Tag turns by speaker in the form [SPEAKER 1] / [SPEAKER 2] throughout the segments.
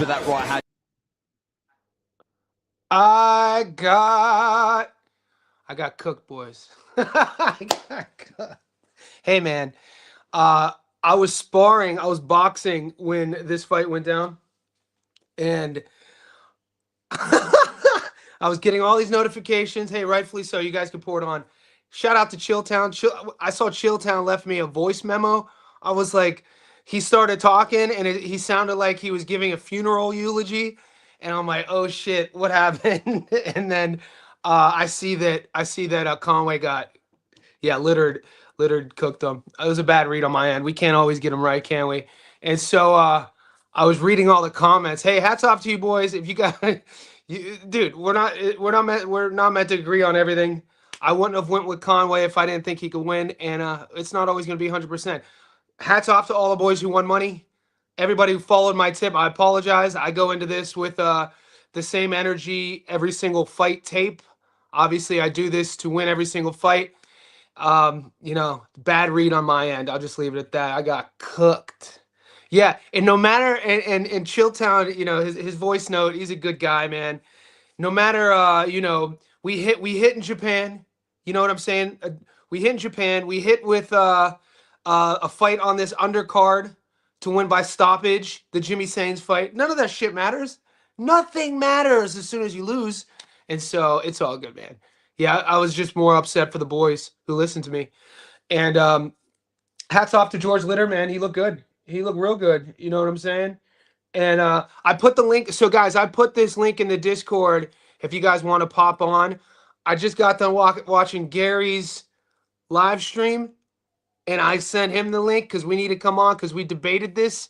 [SPEAKER 1] that right hand.
[SPEAKER 2] I got cooked, boys. I got cooked. Hey, man. Uh, I was sparring. I was boxing when this fight went down, and I was getting all these notifications. Hey, rightfully so. You guys can pour it on. Shout out to Chilltown. I saw Chilltown left me a voice memo. I was like, he started talking, and he sounded like he was giving a funeral eulogy. And I'm like, oh shit, what happened? And then I see that Conway got, yeah, Liddard cooked them. It was a bad read on my end. We can't always get them right, can we? And so I was reading all the comments. Hey, hats off to you boys. If you got, dude, we're not meant to agree on everything. I wouldn't have went with Conway if I didn't think he could win, and it's not always going to be 100%. Hats off to all the boys who won money. Everybody who followed my tip, I apologize. I go into this with the same energy every single fight tape. Obviously, I do this to win every single fight. Bad read on my end. I'll just leave it at that. I got cooked. Yeah, and no matter and Chilltown, his voice note, he's a good guy, man. No matter we hit in Japan. You know what I'm saying? We hit in Japan. We hit with a fight on this undercard to win by stoppage, the Jimmy Sains fight. None of that shit matters. Nothing matters as soon as you lose. And so it's all good, man. Yeah, I was just more upset for the boys who listened to me. And hats off to George Liddard, man. He looked good. He looked real good. You know what I'm saying? And I put the link. So, guys, I put this link in the Discord if you guys want to pop on. I just got done watching Gary's live stream, and I sent him the link because we need to come on because we debated this.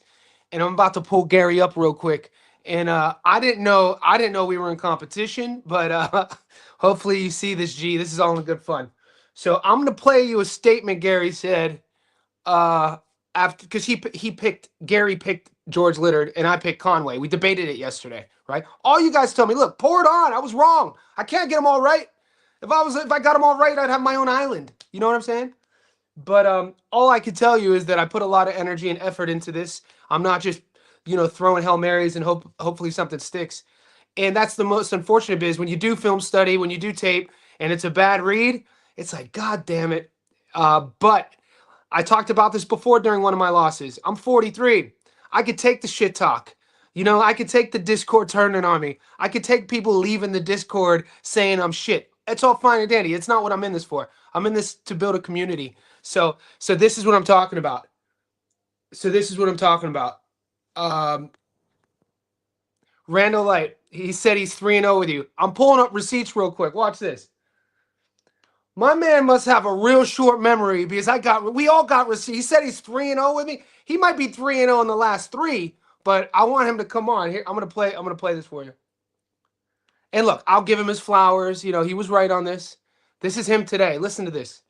[SPEAKER 2] And I'm about to pull Gary up real quick. And I didn't know we were in competition, but hopefully you see this, G. This is all in good fun. So I'm gonna play you a statement Gary said after, because Gary picked George Liddard and I picked Conway. We debated it yesterday, right? All you guys tell me, look, pour it on. I was wrong. I can't get them all right. If I got them all right, I'd have my own island. You know what I'm saying? But all I can tell you is that I put a lot of energy and effort into this. I'm not just throwing Hail Marys and hopefully something sticks. And that's the most unfortunate bit is when you do film study, when you do tape, and it's a bad read, it's like, God damn it. But I talked about this before during one of my losses. I'm 43. I could take the shit talk. I could take the Discord turning on me. I could take people leaving the Discord saying I'm shit. It's all fine and dandy. It's not what I'm in this for. I'm in this to build a community. So this is what I'm talking about. Randall Light, he said he's 3-0 with you. I'm pulling up receipts real quick. Watch this. My man must have a real short memory because we all got receipts. He said he's 3-0 with me. He might be 3-0 in the last 3, but I want him to come on. Here, I'm gonna play this for you. And look, I'll give him his flowers. He was right on this. This is him today. Listen to this.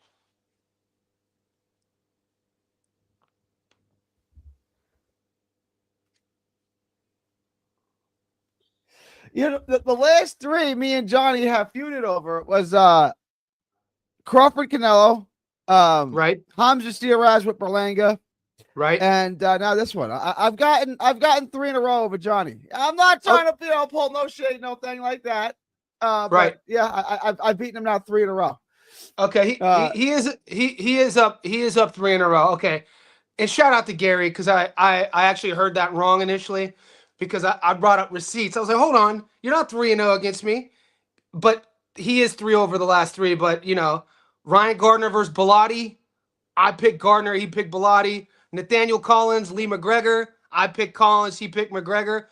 [SPEAKER 3] The last 3 me and Johnny have feuded over was Crawford Canelo,
[SPEAKER 2] right,
[SPEAKER 3] Hamza Steeraz with Berlanga,
[SPEAKER 2] right,
[SPEAKER 3] and now this one. I've gotten 3 in a row over Johnny. I'm not trying to pull no shade, no thing like that.
[SPEAKER 2] Right.
[SPEAKER 3] But yeah, I've beaten him now 3 in a row.
[SPEAKER 2] Okay, he is up 3 in a row. Okay, and shout out to Gary because I actually heard that wrong initially because I brought up receipts. I was like, hold on, you're not 3-0 against me, but he is 3 over the last 3. But Ryan Gardner versus Bellotti, I picked Gardner, he picked Bellotti. Nathaniel Collins, Lee McGregor, I picked Collins, he picked McGregor.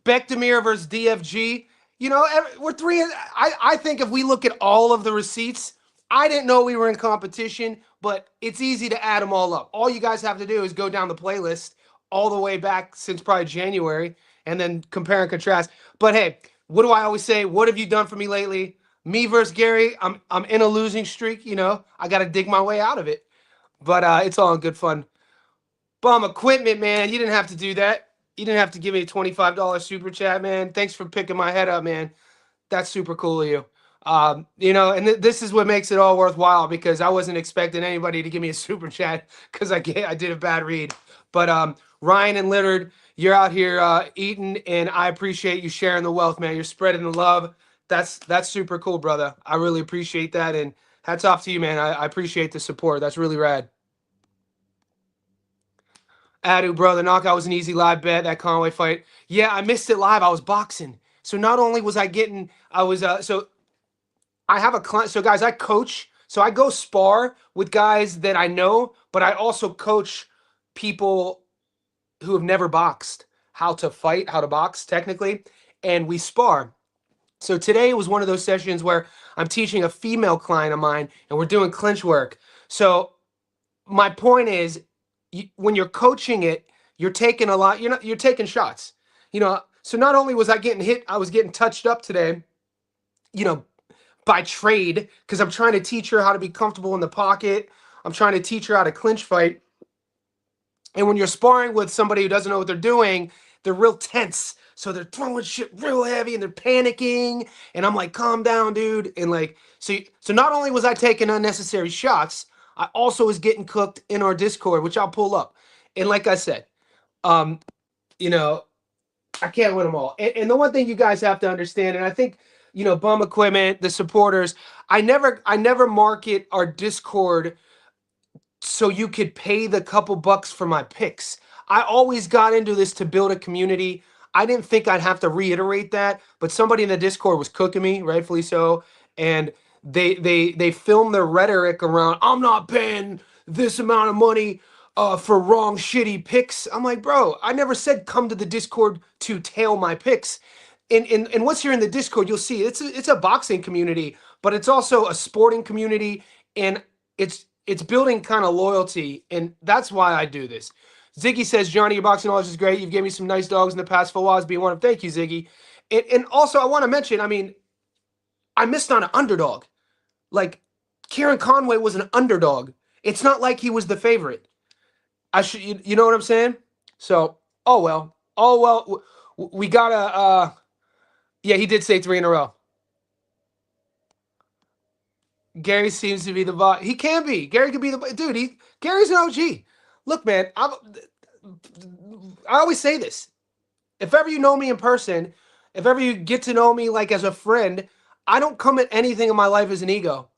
[SPEAKER 2] Bekdamir versus DFG. We're 3. I think if we look at all of the receipts, I didn't know we were in competition, but it's easy to add them all up. All you guys have to do is go down the playlist all the way back since probably January and then compare and contrast. But hey, what do I always say? What have you done for me lately? Me versus Gary, I'm in a losing streak. I got to dig my way out of it. But it's all in good fun. Bum equipment, man. You didn't have to do that. You didn't have to give me a $25 super chat, man. Thanks for picking my head up, man. That's super cool of you. And this is what makes it all worthwhile because I wasn't expecting anybody to give me a super chat because I did a bad read. But Ryan and Liddard, you're out here eating, and I appreciate you sharing the wealth, man. You're spreading the love. That's super cool, brother. I really appreciate that, and hats off to you, man. I appreciate the support. That's really rad. Adu, bro, the knockout was an easy live bet. That Conway fight. Yeah, I missed it live. I was boxing. So not only was I getting, I was so I have a client. So guys, I coach. So I go spar with guys that I know, but I also coach people who have never boxed how to fight, how to box technically, and we spar. So today was one of those sessions where I'm teaching a female client of mine, and we're doing clinch work. So my point is, when you're coaching it, you're taking a lot. You're taking shots. So not only was I getting hit, I was getting touched up today. You know, by trade, because I'm trying to teach her how to be comfortable in the pocket. I'm trying to teach her how to clinch fight. And when you're sparring with somebody who doesn't know what they're doing, they're real tense. So they're throwing shit real heavy and they're panicking. And I'm like, calm down, dude. And like, so not only was I taking unnecessary shots, I also was getting cooked in our Discord, which I'll pull up. And like I said, um, you know, I can't win them all. And the one thing you guys have to understand, and I think, Bum Equipment, the supporters, I never market our Discord so you could pay the couple bucks for my picks. I always got into this to build a community. I didn't think I'd have to reiterate that, but somebody in the Discord was cooking me, rightfully so, and they filmed their rhetoric around, I'm not paying this amount of money for wrong shitty picks. I'm like, bro, I never said come to the Discord to tail my picks. And once you're in the Discord, you'll see it's a boxing community, but it's also a sporting community, and it's building kind of loyalty, and that's why I do this. Ziggy says, Johnny, your boxing knowledge is great. You've given me some nice dogs in the past 4 hours, being one of them. Thank you, Ziggy. And also, I want to mention, I mean, I missed on an underdog. Like, Kieron Conway was an underdog. It's not like he was the favorite. You know what I'm saying? So, oh well. We gotta, yeah, he did say 3 in a row. Gary seems to be the boss. He can be. Gary could be the dude. Gary's an OG. Look, man, I always say this. If ever you know me in person, if ever you get to know me like as a friend, I don't come at anything in my life as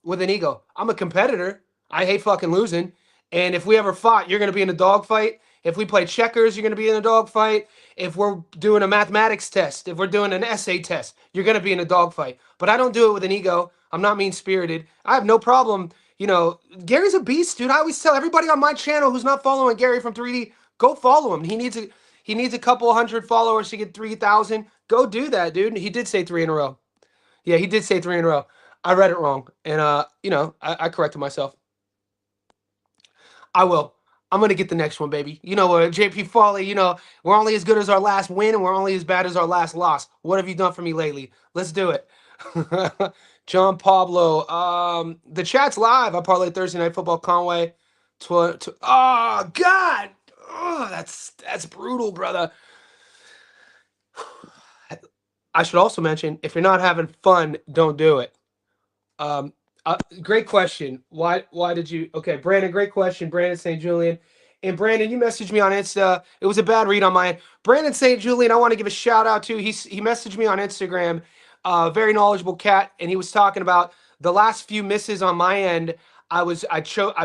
[SPEAKER 2] with an ego. I'm a competitor. I hate fucking losing. And if we ever fought, you're gonna be in a dogfight. If we play checkers, you're gonna be in a dogfight. If we're doing a mathematics test, if we're doing an essay test, you're gonna be in a dogfight. But I don't do it with an ego. I'm not mean-spirited. I have no problem. Gary's a beast, dude. I always tell everybody on my channel who's not following Gary from 3D, go follow him. He needs a couple hundred followers to get 3,000. Go do that, dude. He did say 3 in a row. Yeah, he did say 3 in a row. I read it wrong, and I corrected myself. I will. I'm gonna get the next one, baby. JP Foley. We're only as good as our last win, and we're only as bad as our last loss. What have you done for me lately? Let's do it. John Pablo. The chat's live. I parlay Thursday Night Football Conway. Oh God. Oh, that's brutal, brother. I should also mention, if you're not having fun, don't do it. Great question. Why did you? Okay, Brandon, great question. Brandon St. Julian. And Brandon, you messaged me on Insta. It was a bad read on my end. Brandon St. Julian, I want to give a shout out to. He messaged me on Instagram. Very knowledgeable cat, and he was talking about the last few misses on my end. I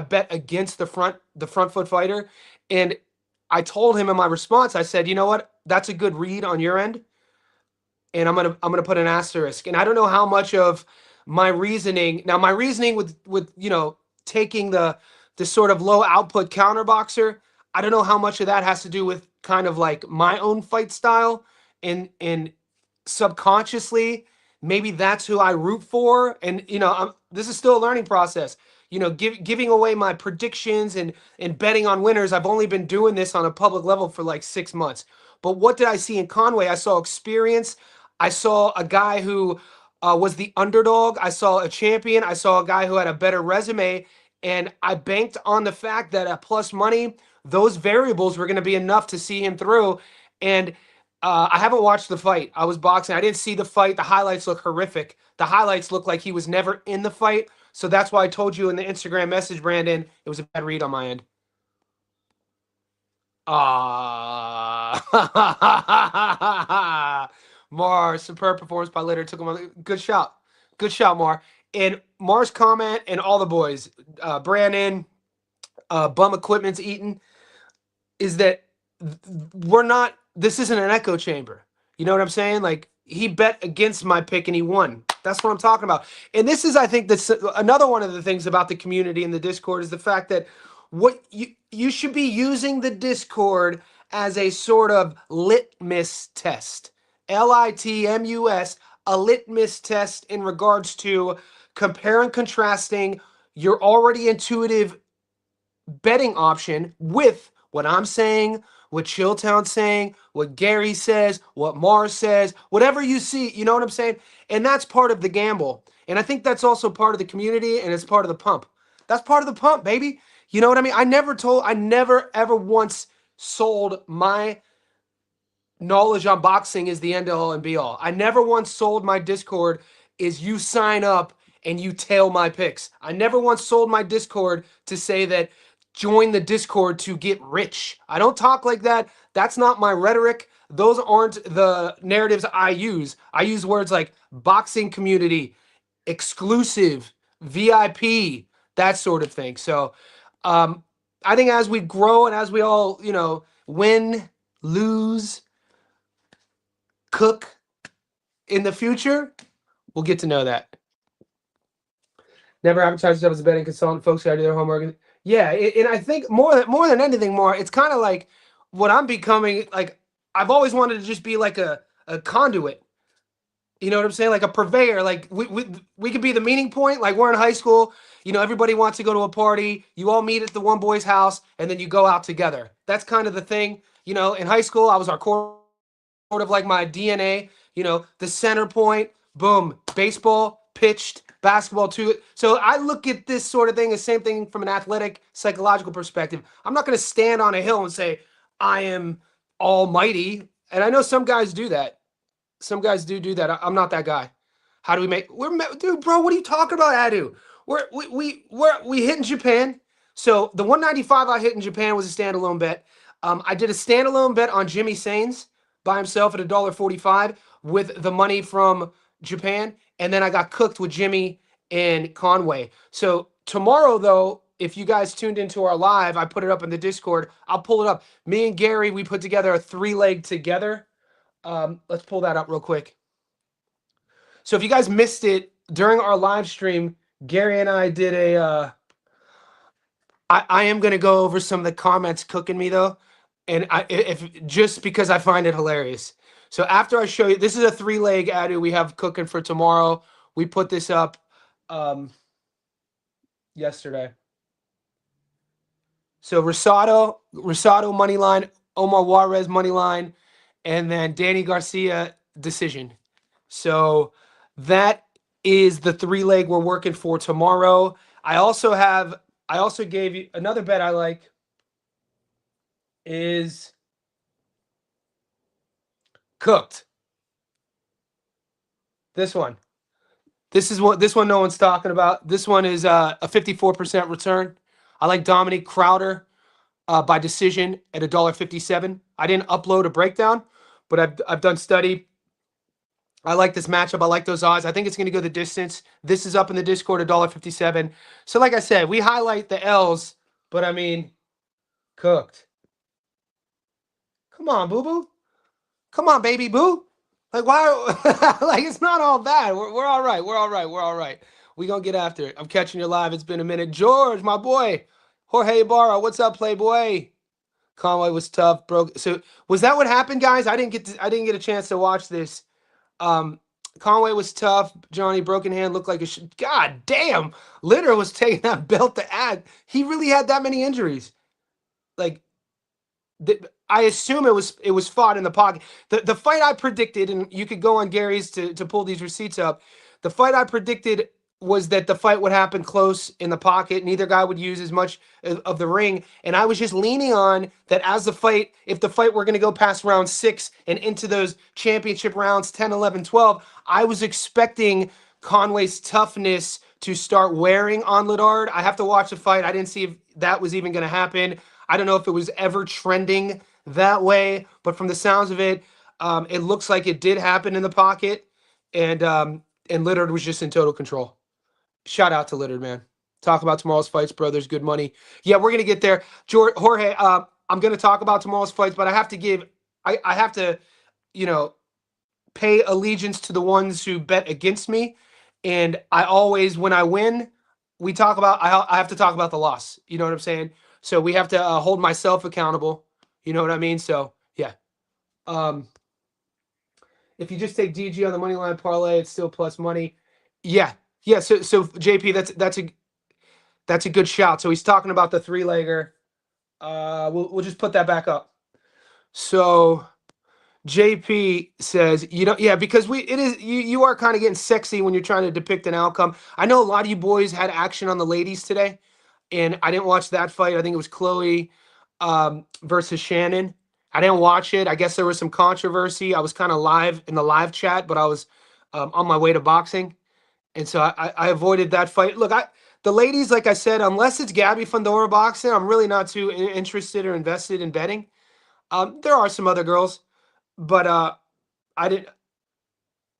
[SPEAKER 2] bet against the front foot fighter, and I told him in my response, I said, you know what? That's a good read on your end, and I'm gonna put an asterisk. And I don't know how much of my reasoning with taking the sort of low output counter boxer. I don't know how much of that has to do with kind of like my own fight style, and subconsciously maybe that's who I root for. And this is still a learning process. Giving away my predictions and betting on winners. I've only been doing this on a public level for like 6 months. But what did I see in Conway? I saw experience. I saw a guy who was the underdog. I saw a champion. I saw a guy who had a better resume. And I banked on the fact that at plus money, those variables were going to be enough to see him through. And I haven't watched the fight. I was boxing. I didn't see the fight. The highlights look horrific. The highlights look like he was never in the fight. So that's why I told you in the Instagram message, Brandon, it was a bad read on my end. Mar, superb performance by Liddard. Took him on. Good shot, Mar. And Mar's comment and all the boys, Brandon, Bum Equipment's eating, is that we're not. This isn't an echo chamber. You know what I'm saying? Like he bet against my pick and he won. That's what I'm talking about. And this is, I think, that's another one of the things about the community in the Discord is the fact that what you should be using the Discord as a sort of litmus test. LITMUS, a litmus test in regards to compare and contrasting your already intuitive betting option with what I'm saying, what Chilltown's saying, what Gary says, what Mars says, whatever you see, you know what I'm saying? And that's part of the gamble. And I think that's also part of the community and it's part of the pump. That's part of the pump, baby. You know what I mean? I never ever once sold my knowledge on boxing is the end all and be all. I never once sold my Discord is you sign up and you tail my picks. I never once sold my Discord to say that join the Discord to get rich. I don't talk like that. That's not my rhetoric. Those aren't the narratives I use. I use words like boxing community, exclusive, VIP, that sort of thing. So I think as we grow and as we all, win, lose, cook in the future, we'll get to know that. Never advertise yourself as a betting consultant. Folks gotta do their homework. Yeah, and I think more than anything, more it's kind of like what I'm becoming. Like I've always wanted to just be like a conduit. You know what I'm saying? Like a purveyor. Like we could be the meeting point. Like we're in high school. Everybody wants to go to a party. You all meet at the one boy's house, and then you go out together. That's kind of the thing. In high school, I was our core of like my DNA. The center point. Boom. Baseball pitched. Basketball too. So I look at this sort of thing, the same thing from an athletic, psychological perspective. I'm not going to stand on a hill and say I am almighty. And I know some guys do that. Some guys do that. I'm not that guy. How do we make? Dude, bro. What are you talking about, Adu? We hit in Japan. So the 195 I hit in Japan was a standalone bet. I did a standalone bet on Jimmy Sains by himself at $1.45 with the money from Japan, and then I got cooked with Jimmy and Conway. So tomorrow, though, if you guys tuned into our live, I put it up in the Discord. I'll pull it up. Me and Gary, we put together a 3-leg together. Let's pull that up real quick. So if you guys missed it during our live stream, Gary and I did a. I am gonna go over some of the comments cooking me though, and if just because I find it hilarious. So after I show you, this is a 3-leg Adu we have cooking for tomorrow. We put this up yesterday. So Rosado money line, Omar Juarez money line, and then Danny Garcia decision. So that is the 3-leg we're working for tomorrow. I also gave you another bet I like is cooked. This one no one's talking about. This one is a 54% return. I like Dominic Crowder by decision at $1.57. I didn't upload a breakdown, but I've done study. I like this matchup. I like those odds. I think it's going to go the distance. This is up in the Discord, $1.57. So like I said, we highlight the L's, but I mean, cooked. Come on, boo-boo. Come on, baby boo. Like, why? Like, it's not all bad. We're all right. We're all right. We're going to get after it. I'm catching you live. It's been a minute. George, my boy. Jorge Ibarra, what's up, Playboy? Conway was tough, bro. So was that what happened, guys? I didn't get a chance to watch this. Conway was tough. Johnny broken hand looked like a God damn. Liddard was taking that belt to add. He really had that many injuries. Like, I assume it was fought in the pocket. The fight I predicted, and you could go on Gary's to pull these receipts up. The fight I predicted was that the fight would happen close in the pocket. Neither guy would use as much of the ring. And I was just leaning on that as the fight, if the fight were going to go past round 6 and into those championship rounds 10, 11, 12, I was expecting Conway's toughness to start wearing on Liddard. I have to watch the fight. I didn't see if that was even going to happen. I don't know if it was ever trending that way, but from the sounds of it, it looks like it did happen in the pocket, and Liddard was just in total control. Shout out to Liddard, man. Talk about tomorrow's fights, brothers. Good money. Yeah, we're gonna get there. Jorge, I'm gonna talk about tomorrow's fights, but I have to, you know, pay allegiance to the ones who bet against me, and I always, when I win, I have to talk about the loss. You know what I'm saying? So we have to hold myself accountable. You know what I mean? So yeah. Um, if you just take DG on the money line parlay, it's still plus money. Yeah, yeah. So JP, that's a good shout. So he's talking about the three legger. We'll just put that back up. So JP says, yeah, because you are kind of getting sexy when you're trying to depict an outcome. I know a lot of you boys had action on the ladies today, and I didn't watch that fight. I think it was Chloe versus Shannon. I didn't watch it. I guess there was some controversy. I was kind of live in the live chat, but I was on my way to boxing, and so I avoided that fight. Look, the ladies, like I said, unless it's Gabby Fundora boxing, I'm really not too interested or invested in betting. There are some other girls, but I didn't.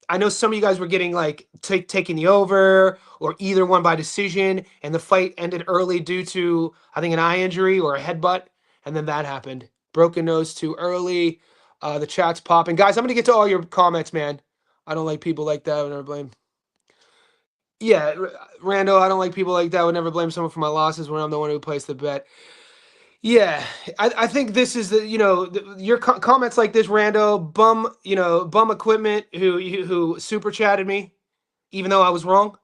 [SPEAKER 2] I know some of you guys were getting like taking the over or either one by decision, and the fight ended early due to, I think, an eye injury or a headbutt, and then that happened. Broken nose too early. The chat's popping, guys. I'm gonna get to all your comments, man. I don't like people like that. I would never blame. Yeah, Rando. I don't like people like that. I would never blame someone for my losses when I'm the one who placed the bet. Yeah, I think this is your comments like this, Rando, bum equipment who super chatted me, even though I was wrong.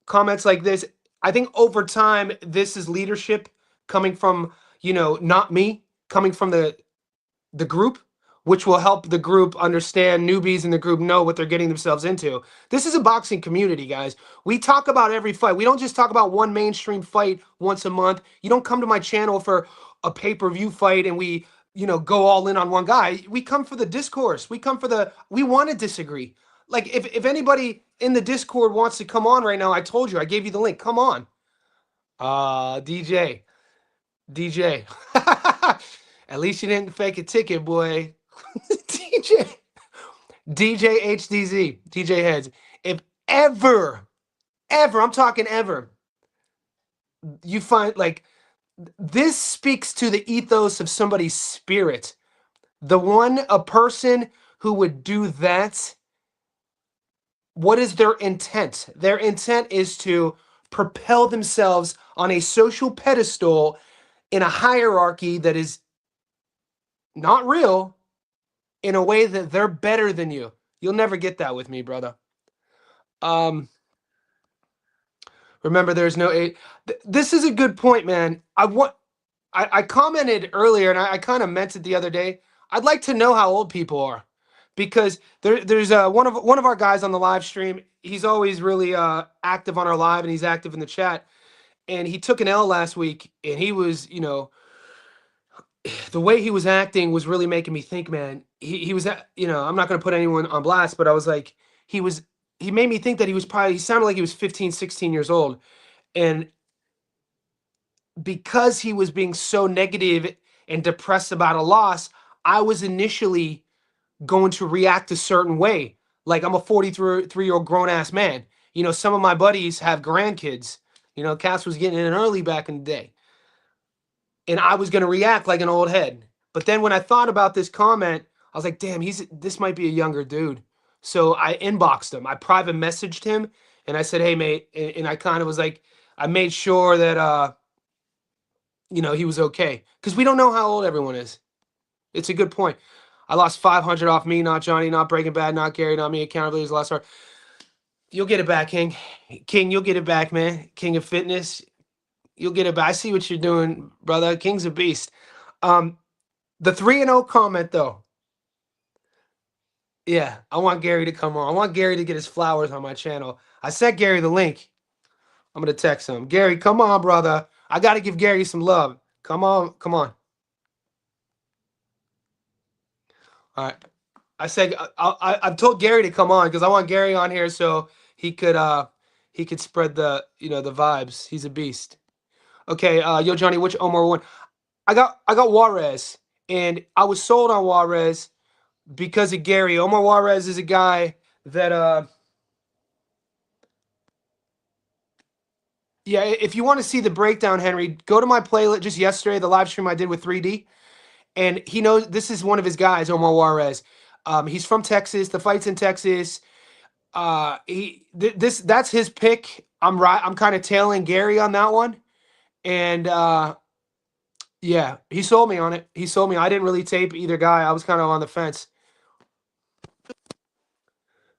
[SPEAKER 2] Comments like this, I think over time, this is leadership coming from, not me, coming from the group, which will help the group understand, newbies in the group know what they're getting themselves into. This is a boxing community, guys. We talk about every fight. We don't just talk about one mainstream fight once a month. You don't come to my channel for a pay-per-view fight and we, go all in on one guy. We come for the discourse. We want to disagree. Like if anybody in the Discord wants to come on right now, I told you, I gave you the link. Come on. DJ. At least you didn't fake a ticket, boy. DJ HDZ, DJ Heads. If ever, I'm talking ever, you find like this speaks to the ethos of somebody's spirit. A person who would do that, what is their intent? Their intent is to propel themselves on a social pedestal in a hierarchy that is not real, in a way that they're better than you. You'll never get that with me, brother. Remember, there's no eight. This is a good point, man. I commented earlier, and I kind of meant it the other day. I'd like to know how old people are, because there's one of our guys on the live stream. He's always really active on our live, and he's active in the chat. And he took an L last week, and he was, the way he was acting was really making me think, man. He was, I'm not going to put anyone on blast, but I was like, he made me think that he sounded like he was 15, 16 years old. And because he was being so negative and depressed about a loss, I was initially going to react a certain way. Like, I'm a 43-year-old grown-ass man. Some of my buddies have grandkids. Cass was getting in early back in the day. And I was going to react like an old head. But then when I thought about this comment, I was like, damn, this might be a younger dude. So I inboxed him. I private messaged him, and I said, hey, mate. And I kind of was like, I made sure that, he was okay. Because we don't know how old everyone is. It's a good point. I lost 500 off me, not Johnny, not Breaking Bad, not Gary, not me. Accountability is last hard. You'll get it back, King. King, you'll get it back, man. King of Fitness. You'll get it back. I see what you're doing, brother. King's a beast. The 3-0 comment, though. Yeah, I want Gary to come on. I want Gary to get his flowers on my channel. I sent Gary the link. I'm going to text him. Gary, come on, brother. I got to give Gary some love. Come on. Come on. All right. I said I've told Gary to come on because I want Gary on here so he could spread the the vibes. He's a beast. Okay, yo Johnny, which Omar won? I got Juarez, and I was sold on Juarez because of Gary. Omar Juarez is a guy that yeah, if you want to see the breakdown, Henry, go to my playlist just yesterday, the live stream I did with 3D. And he knows this is one of his guys, Omar Juarez. He's from Texas. The fight's in Texas. That's his pick. I'm right. I'm kind of tailing Gary on that one. And yeah, he sold me on it. He sold me. I didn't really tape either guy. I was kind of on the fence.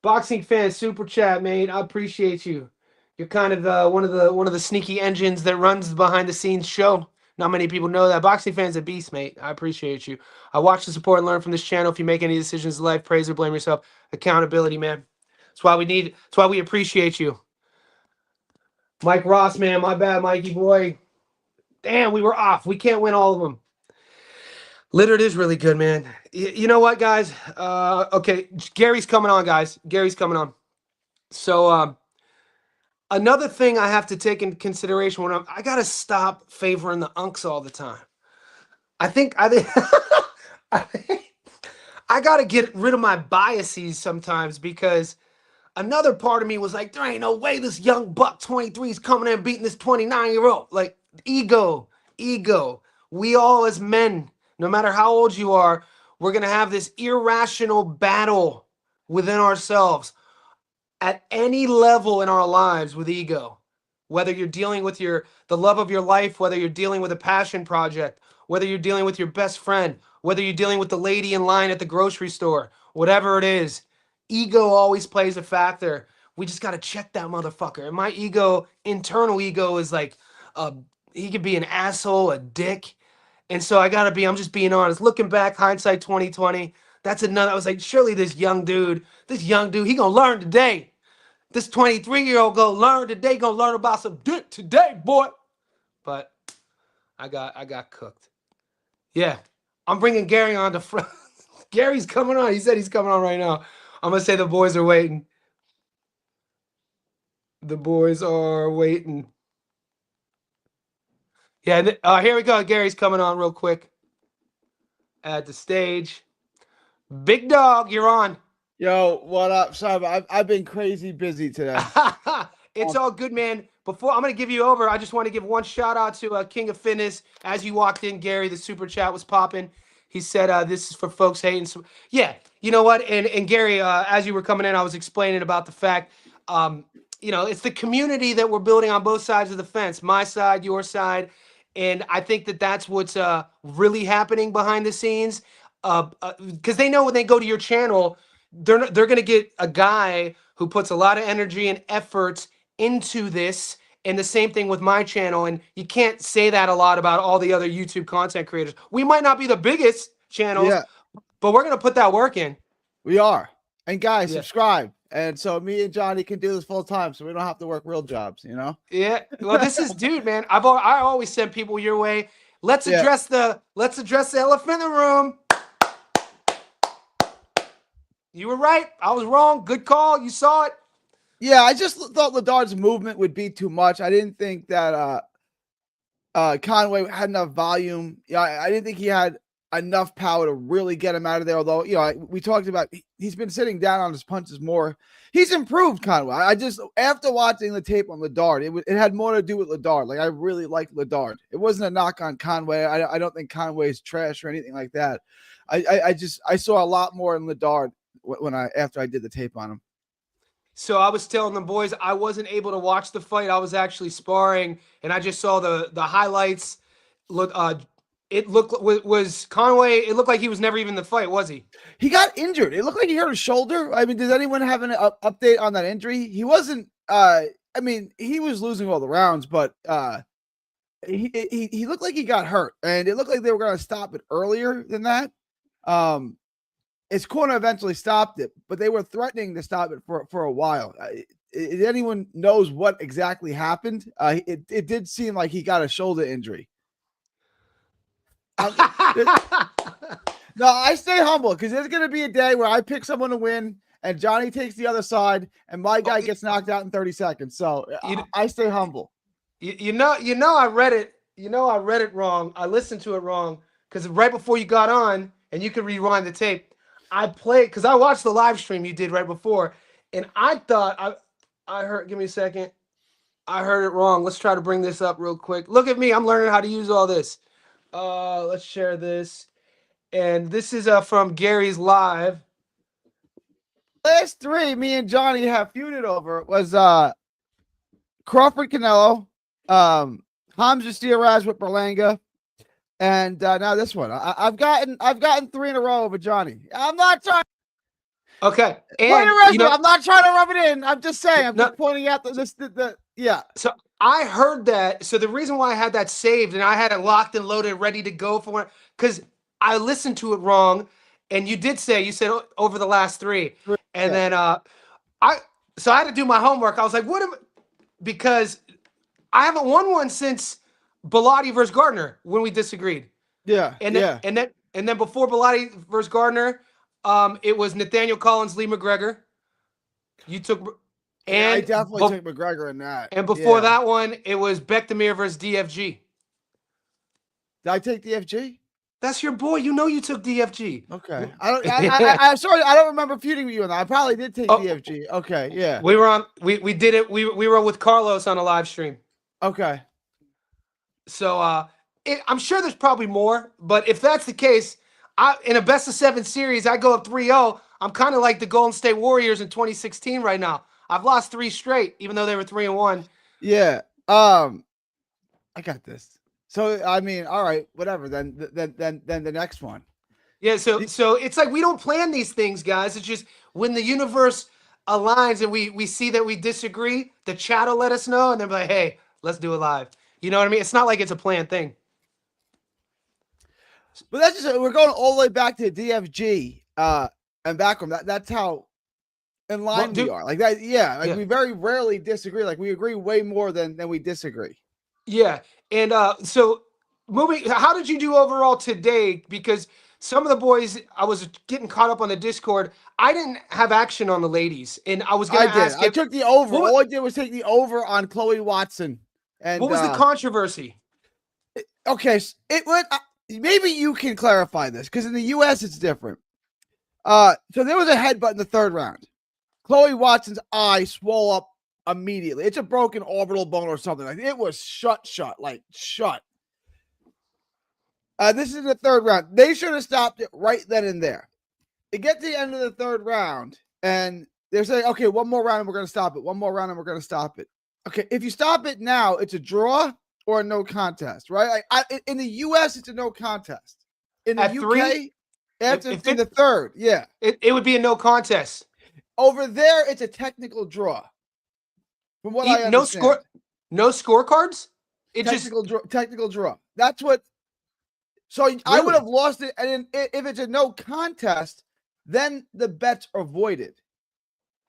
[SPEAKER 2] Boxing fan super chat, mate. I appreciate you. You're kind of one of the sneaky engines that runs behind the scenes show. Not many people know that. Boxing fans a beast, mate. I appreciate you. I watch the support and learn from this channel. If you make any decisions in life, praise or blame yourself. Accountability, man. That's why we need. That's why we appreciate you. Mike Ross, man. My bad, Mikey boy. Damn, we were off. We can't win all of them. Liddard is really good, man. You know what, guys? Okay, Gary's coming on, guys. Gary's coming on. So, another thing I have to take into consideration when I gotta stop favoring the unks all the time. I think I think I gotta get rid of my biases sometimes because another part of me was like, there ain't no way this young buck 23 is coming in and beating this 29-year-old. Like ego. We all as men, no matter how old you are, we're gonna have this irrational battle within ourselves at any level in our lives with ego. Whether you're dealing with the love of your life, whether you're dealing with a passion project, whether you're dealing with your best friend, whether you're dealing with the lady in line at the grocery store, whatever it is, ego always plays a factor. We just got to check that motherfucker. And my ego, internal ego, is like, he could be an asshole, a dick. And so I'm just being honest. Looking back, hindsight 2020, that's another. I was like, surely this young dude, he gonna learn today. This 23-year-old gonna learn today, gonna learn about some dick today, boy. But I got cooked. Yeah, I'm bringing Gary on the front. Gary's coming on. He said he's coming on right now. I'm gonna say the boys are waiting. The boys are waiting. Yeah, here we go. Gary's coming on real quick. At the stage. Big dog, you're on.
[SPEAKER 3] Yo, what up? Sorry, but I've been crazy busy today.
[SPEAKER 2] It's all good, man. Before I'm going to give you over, I just want to give one shout out to King of Fitness. As you walked in, Gary, the super chat was popping. He said, this is for folks hating. So, yeah, you know what? And Gary, as you were coming in, I was explaining about the fact, it's the community that we're building on both sides of the fence, my side, your side. And I think that's what's really happening behind the scenes. Because they know when they go to your channel, they're going to get a guy who puts a lot of energy and effort into this. And the same thing with my channel. And you can't say that a lot about all the other YouTube content creators. We might not be the biggest channels, but we're going to put that work in.
[SPEAKER 3] We are. And guys, subscribe. And so me and Johnny can do this full time, so we don't have to work real jobs, you know?
[SPEAKER 2] Yeah. Well, this is, dude, man. I always send people your way. Let's address the elephant in the room. You were right. I was wrong. Good call. You saw it.
[SPEAKER 3] Yeah, I just thought Liddard's movement would be too much. I didn't think that Conway had enough volume. Yeah, I didn't think he had enough power to really get him out of there. Although, we talked about he's been sitting down on his punches more. He's improved, Conway. I just, after watching the tape on Liddard, it had more to do with Liddard. Like, I really like Liddard. It wasn't a knock on Conway. I don't think Conway's trash or anything like that. I saw a lot more in Liddard after I did the tape on him.
[SPEAKER 2] So I was telling the boys I wasn't able to watch the fight. I was actually sparring, and I just saw the highlights. It was Conway. It looked like he was never even in the fight, was he?
[SPEAKER 3] He got injured. It looked like he hurt his shoulder. I mean, does anyone have an update on that injury? He wasn't. He was losing all the rounds, but he looked like he got hurt, and it looked like they were going to stop it earlier than that. His corner eventually stopped it, but they were threatening to stop it for a while. If anyone knows what exactly happened, it did seem like he got a shoulder injury. No, I stay humble because there's going to be a day where I pick someone to win and Johnny takes the other side and my guy gets knocked out in 30 seconds. So I stay humble.
[SPEAKER 2] I read it. I read it wrong. I listened to it wrong. because right before you got on, and you could rewind the tape, I played because I watched the live stream you did right before, and I thought I heard. Give me a second. I heard it wrong. Let's try to bring this up real quick. Look at me. I'm learning how to use all this. Let's share this. And this is from Gary's live.
[SPEAKER 3] Last three me and Johnny have feuded over was Crawford Canelo, Hamza Steeraz with Berlanga, and now this one. I've gotten three in a row over Johnny. I'm not trying.
[SPEAKER 2] Okay, and
[SPEAKER 3] I'm not trying to rub it in. I'm just saying. I'm just pointing out the yeah.
[SPEAKER 2] So I heard that. So the reason why I had that saved and I had it locked and loaded, ready to go for it, because I listened to it wrong, and you said over the last three, and then I had to do my homework. I was like, because I haven't won one since Bilotti versus Gardner when we disagreed.
[SPEAKER 3] Yeah,
[SPEAKER 2] and then before Bilotti versus Gardner, it was Nathaniel Collins, Lee McGregor. You took. And
[SPEAKER 3] I definitely took McGregor in that.
[SPEAKER 2] And before that one, it was Bekdamir versus DFG.
[SPEAKER 3] Did I take DFG?
[SPEAKER 2] That's your boy. You know you took DFG.
[SPEAKER 3] Okay. I'm sorry. I don't remember feuding with you on that. I probably did take DFG. Okay. Yeah.
[SPEAKER 2] We were on. We did it. We were with Carlos on a live stream.
[SPEAKER 3] Okay.
[SPEAKER 2] So I'm sure there's probably more. But if that's the case, in a best of 7 series, I go up 3-0. I'm kind of like the Golden State Warriors in 2016 right now. I've lost 3 straight, even though they were 3-1.
[SPEAKER 3] Yeah. I got this. So I mean, all right, whatever. Then the next one.
[SPEAKER 2] Yeah. So it's like we don't plan these things, guys. It's just when the universe aligns and we see that we disagree, the chat will let us know, and they're like, "Hey, let's do it live." You know what I mean? It's not like it's a planned thing.
[SPEAKER 3] But that's just we're going all the way back to DFG and back from that. That's how in line we are. Like that. Yeah. Like we very rarely disagree. Like we agree way more than we disagree.
[SPEAKER 2] Yeah. And so how did you do overall today? Because some of the boys, I was getting caught up on the Discord. I didn't have action on the ladies, and I was going to ask.
[SPEAKER 3] I took the over. All I did was take the over on Chloe Watson. And
[SPEAKER 2] what was the controversy?
[SPEAKER 3] Okay, it went. Maybe you can clarify this because in the U.S. it's different. So there was a headbutt in the 3rd round. Chloe Watson's eye swelled up immediately. It's a broken orbital bone or something. Like it was shut. This is the 3rd round. They should have stopped it right then and there. They get to the end of the 3rd round, and they're saying, okay, one more round and we're going to stop it. One more round and we're going to stop it. Okay, if you stop it now, it's a draw or a no contest, right? Like in the U.S., it's a no contest. In the UK, in the 3rd, yeah.
[SPEAKER 2] It would be a no contest.
[SPEAKER 3] Over there, it's a technical draw. From what I understand.
[SPEAKER 2] No scorecards?
[SPEAKER 3] Technical draw. That's what. So really? I would have lost it. And if it's a no contest, then the bets are voided.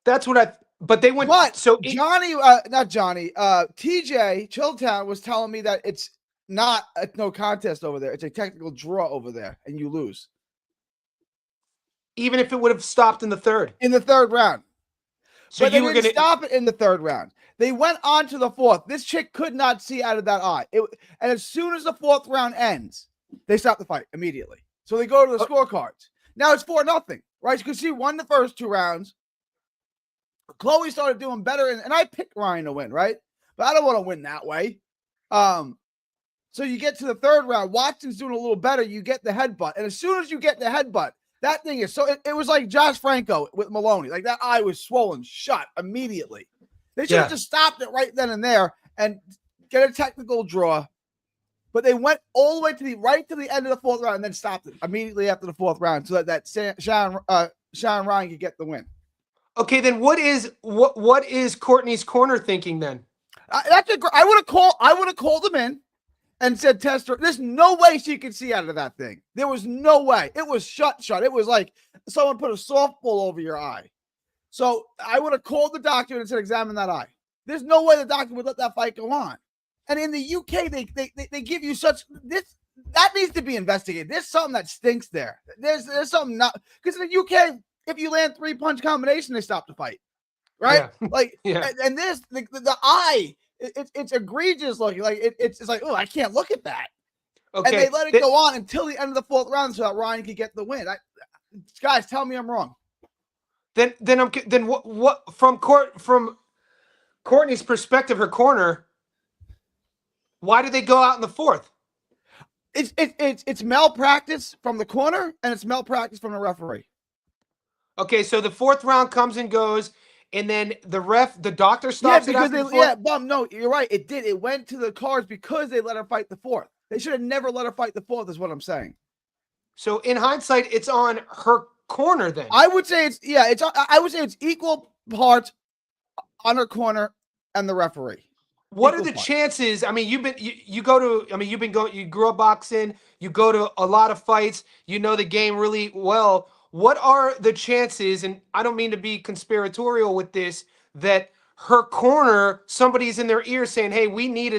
[SPEAKER 2] That's what but they went.
[SPEAKER 3] But Johnny, not Johnny, TJ Chilltown was telling me that it's not a no contest over there. It's a technical draw over there, and you lose.
[SPEAKER 2] Even if it would have stopped in the 3rd?
[SPEAKER 3] In the 3rd round.
[SPEAKER 2] So
[SPEAKER 3] but they didn't stop it in the 3rd round. They went on to the 4th. This chick could not see out of that eye. And as soon as the 4th round ends, they stop the fight immediately. So they go to the scorecards. Now it's 4-0, right? Because she won the first 2 rounds. Chloe started doing better, and I picked Ryan to win, right? But I don't want to win that way. So you get to the 3rd round. Watson's doing a little better. You get the headbutt. And as soon as you get the headbutt, that thing is so it was like Josh Franco with Maloney. Like that eye was swollen shut immediately. They should have just stopped it right then and there and get a technical draw. But they went all the way to the end of the 4th round and then stopped it immediately after the 4th round so that Sean Ryan could get the win.
[SPEAKER 2] Okay, then what is Courtney's corner thinking then?
[SPEAKER 3] I would have called them in and said, test her. There's no way she could see out of that thing. There was no way. It was shut. It was like someone put a softball over your eye. So I would have called the doctor and said, examine that eye. There's no way the doctor would let that fight go on. And in the UK, they give you such this that needs to be investigated. There's something that stinks there. There's something not because in the UK, if you land 3-punch combination, they stop the fight. Right? Yeah. And this the eye. It's egregious looking. Like it's like, oh, I can't look at that. And
[SPEAKER 2] Okay.
[SPEAKER 3] they let it go on until the end of the fourth round so that Ryan could get the win. Guys, tell me I'm wrong.
[SPEAKER 2] Then what from Courtney's perspective, her corner, why did they go out in the fourth?
[SPEAKER 3] It's malpractice from the corner and it's malpractice from the referee.
[SPEAKER 2] Okay, so the fourth round comes and goes, and then the doctor stops it after the fourth?
[SPEAKER 3] No, you're right. It did. It went to the cards because they let her fight the fourth. They should have never let her fight the fourth, is what I'm saying.
[SPEAKER 2] So in hindsight, it's on her corner then.
[SPEAKER 3] I would say it's equal parts on her corner and the referee.
[SPEAKER 2] What are the chances? I mean, you grew up boxing, you go to a lot of fights, you know the game really well. What are the chances, and I don't mean to be conspiratorial with this, that her corner, somebody's in their ear saying, "Hey, we need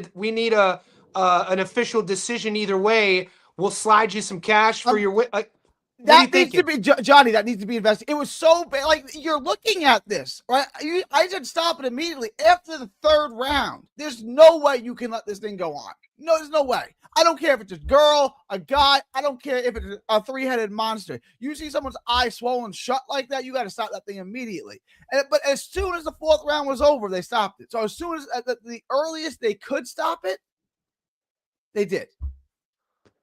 [SPEAKER 2] an official decision either way. We'll slide you some cash for your win."
[SPEAKER 3] That needs to be, Johnny, that needs to be investigated. It was so bad. Like, you're looking at this, right? I said stop it immediately after the third round. There's no way you can let this thing go on. No, there's no way. I don't care if it's a girl, a guy. I don't care if it's a three-headed monster. You see someone's eye swollen shut like that, you got to stop that thing immediately. But as soon as the fourth round was over, they stopped it. So as soon as the earliest they could stop it, they did.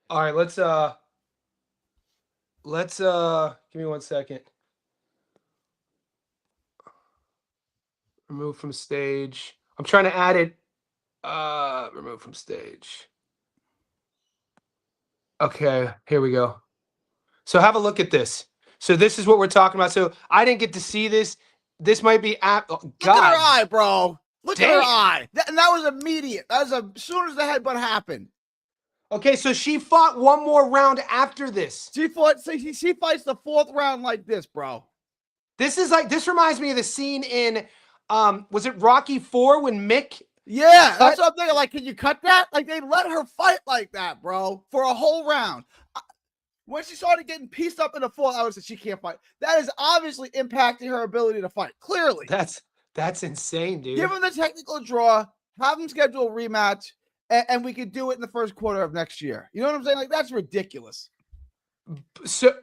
[SPEAKER 2] All right, let's give me 1 second. Remove from stage. I'm trying to add it. Remove from stage. Okay, here we go. So have a look at this. So this is what we're talking about. So I didn't get to see this. This might be God.
[SPEAKER 3] Look at her eye, bro. Look at her eye. And that was immediate. That was as soon as the headbutt happened.
[SPEAKER 2] Okay, so she fought one more round after this.
[SPEAKER 3] She fights the fourth round like this, bro.
[SPEAKER 2] This reminds me of the scene in was it Rocky 4 when Mick?
[SPEAKER 3] Yeah, that's what I'm thinking. Like, can you cut that? Like, they let her fight like that, bro, for a whole round. When she started getting pieced up in the fourth, I would say she can't fight. That is obviously impacting her ability to fight. Clearly.
[SPEAKER 2] That's insane, dude.
[SPEAKER 3] Give him the technical draw, have him schedule a rematch. And we could do it in the first quarter of next year. You know what I'm saying? Like, that's ridiculous.
[SPEAKER 2] So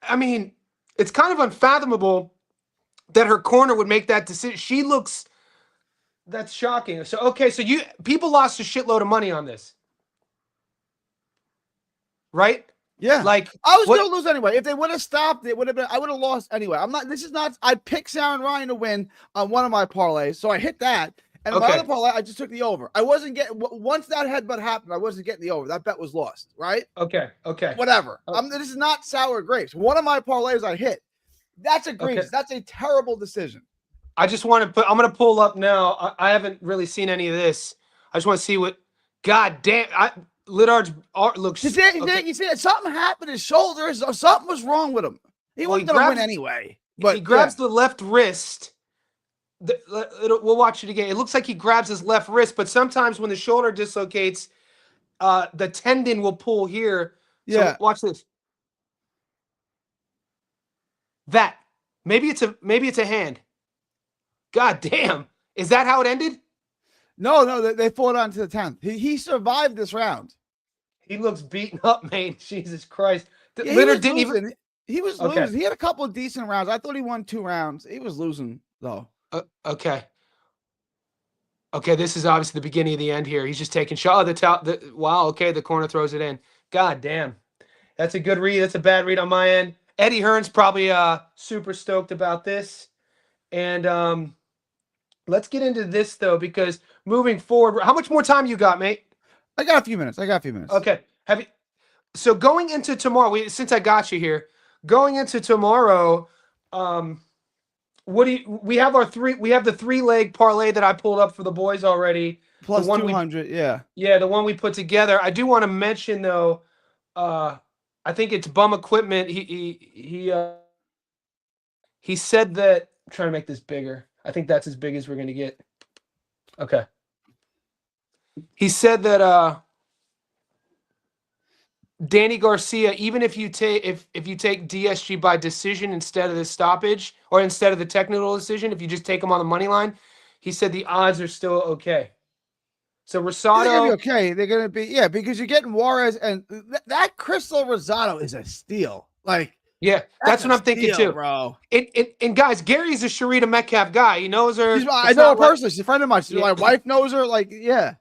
[SPEAKER 2] I mean, it's kind of unfathomable that her corner would make that decision. That's shocking. So, okay, so people lost a shitload of money on this. Right?
[SPEAKER 3] Yeah.
[SPEAKER 2] Like,
[SPEAKER 3] I was going to lose anyway. If they would have stopped, I would have lost anyway. I picked Sarah Ryan to win on one of my parlays. So I hit that. And my other parlay, I just took the over. I wasn't getting, once that headbutt happened, I wasn't getting the over. That bet was lost, right?
[SPEAKER 2] Okay.
[SPEAKER 3] Whatever. This is not sour grapes. One of my parlays I hit. That's egregious. Okay. That's a terrible decision.
[SPEAKER 2] I just want to I'm going to pull up now. I haven't really seen any of this. I just want to see what, God damn, Liddard's art looks.
[SPEAKER 3] You see it? Something happened to his shoulders. Something was wrong with him. He wasn't going to win anyway. But
[SPEAKER 2] he grabs the left wrist. We'll watch it again. It looks like he grabs his left wrist, but sometimes when the shoulder dislocates, the tendon will pull here.
[SPEAKER 3] Yeah.
[SPEAKER 2] So watch this. Maybe it's a hand. God damn. Is that how it ended?
[SPEAKER 3] No, they fought on to the 10th. He survived this round.
[SPEAKER 2] He looks beaten up, man. Jesus Christ.
[SPEAKER 3] Yeah, Liddard didn't even. He was losing. He had a couple of decent rounds. I thought he won 2 rounds. He was losing though.
[SPEAKER 2] Okay, this is obviously the beginning of the end here. He's just taking shot. Wow. Okay, the corner throws it in. God damn, that's a good read. That's a bad read on my end. Eddie Hearn's probably super stoked about this. And let's get into this though, because moving forward, how much more time you got, mate?
[SPEAKER 3] I got a few minutes.
[SPEAKER 2] Okay. So going into tomorrow, since I got you here, going into tomorrow, we have the 3-leg parlay that I pulled up for the boys already.
[SPEAKER 3] Plus 200, yeah.
[SPEAKER 2] Yeah, the one we put together. I do want to mention though, I think it's Bum Equipment. He said that, I'm trying to make this bigger. I think that's as big as we're going to get. Okay. He said that Danny Garcia, even if you take DSG by decision instead of the stoppage or instead of the technical decision, if you just take him on the money line, he said the odds are still okay. So
[SPEAKER 3] They're gonna be
[SPEAKER 2] Rosado,
[SPEAKER 3] okay. They're gonna be because you're getting Juarez and that Crystal Rosado is a steal. Like
[SPEAKER 2] yeah,
[SPEAKER 3] that's
[SPEAKER 2] that's
[SPEAKER 3] a
[SPEAKER 2] what I'm thinking
[SPEAKER 3] steal,
[SPEAKER 2] too.
[SPEAKER 3] bro.
[SPEAKER 2] And guys, Gary's a Sharita Metcalf guy. He knows her.
[SPEAKER 3] I
[SPEAKER 2] It's
[SPEAKER 3] know her
[SPEAKER 2] not like
[SPEAKER 3] personally. She's a friend of mine.
[SPEAKER 2] yeah,
[SPEAKER 3] My wife knows her. Like, yeah.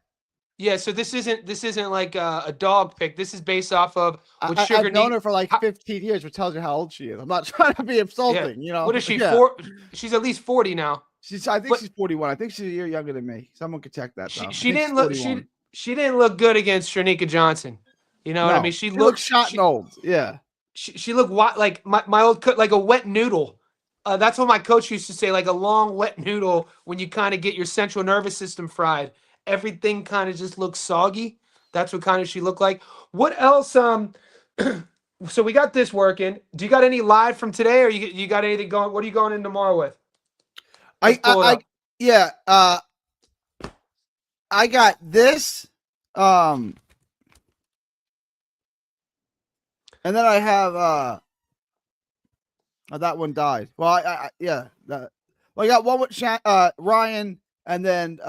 [SPEAKER 2] yeah. So this isn't like a dog pick. This is based off of what Sugar
[SPEAKER 3] I've known
[SPEAKER 2] need.
[SPEAKER 3] her for like
[SPEAKER 2] How,
[SPEAKER 3] 15 years, which tells you how old she is. I'm not trying to be
[SPEAKER 2] yeah.
[SPEAKER 3] insulting,
[SPEAKER 2] What is she?
[SPEAKER 3] Yeah.
[SPEAKER 2] She's at least 40 now.
[SPEAKER 3] I think
[SPEAKER 2] But
[SPEAKER 3] she's 41. I think she's a year younger than me. Someone could check that
[SPEAKER 2] she
[SPEAKER 3] though. I
[SPEAKER 2] she
[SPEAKER 3] think she's
[SPEAKER 2] didn't look
[SPEAKER 3] 41.
[SPEAKER 2] she didn't look good against Shanika Johnson. You know what I mean?
[SPEAKER 3] No,
[SPEAKER 2] She
[SPEAKER 3] she looks
[SPEAKER 2] looked
[SPEAKER 3] shot and old. Yeah.
[SPEAKER 2] she looked like my old like a wet noodle. That's what my coach used to say, like a long wet noodle when you kind of get your central nervous system fried. Everything kind of just looks soggy. That's what kind of she looked like. What else? So we got this working. Do you got any live from today, or you got anything going? What are you going in tomorrow with? Let's pull it up.
[SPEAKER 3] Yeah. I got this. And then I have that one died. Well, I got one with Ryan, and then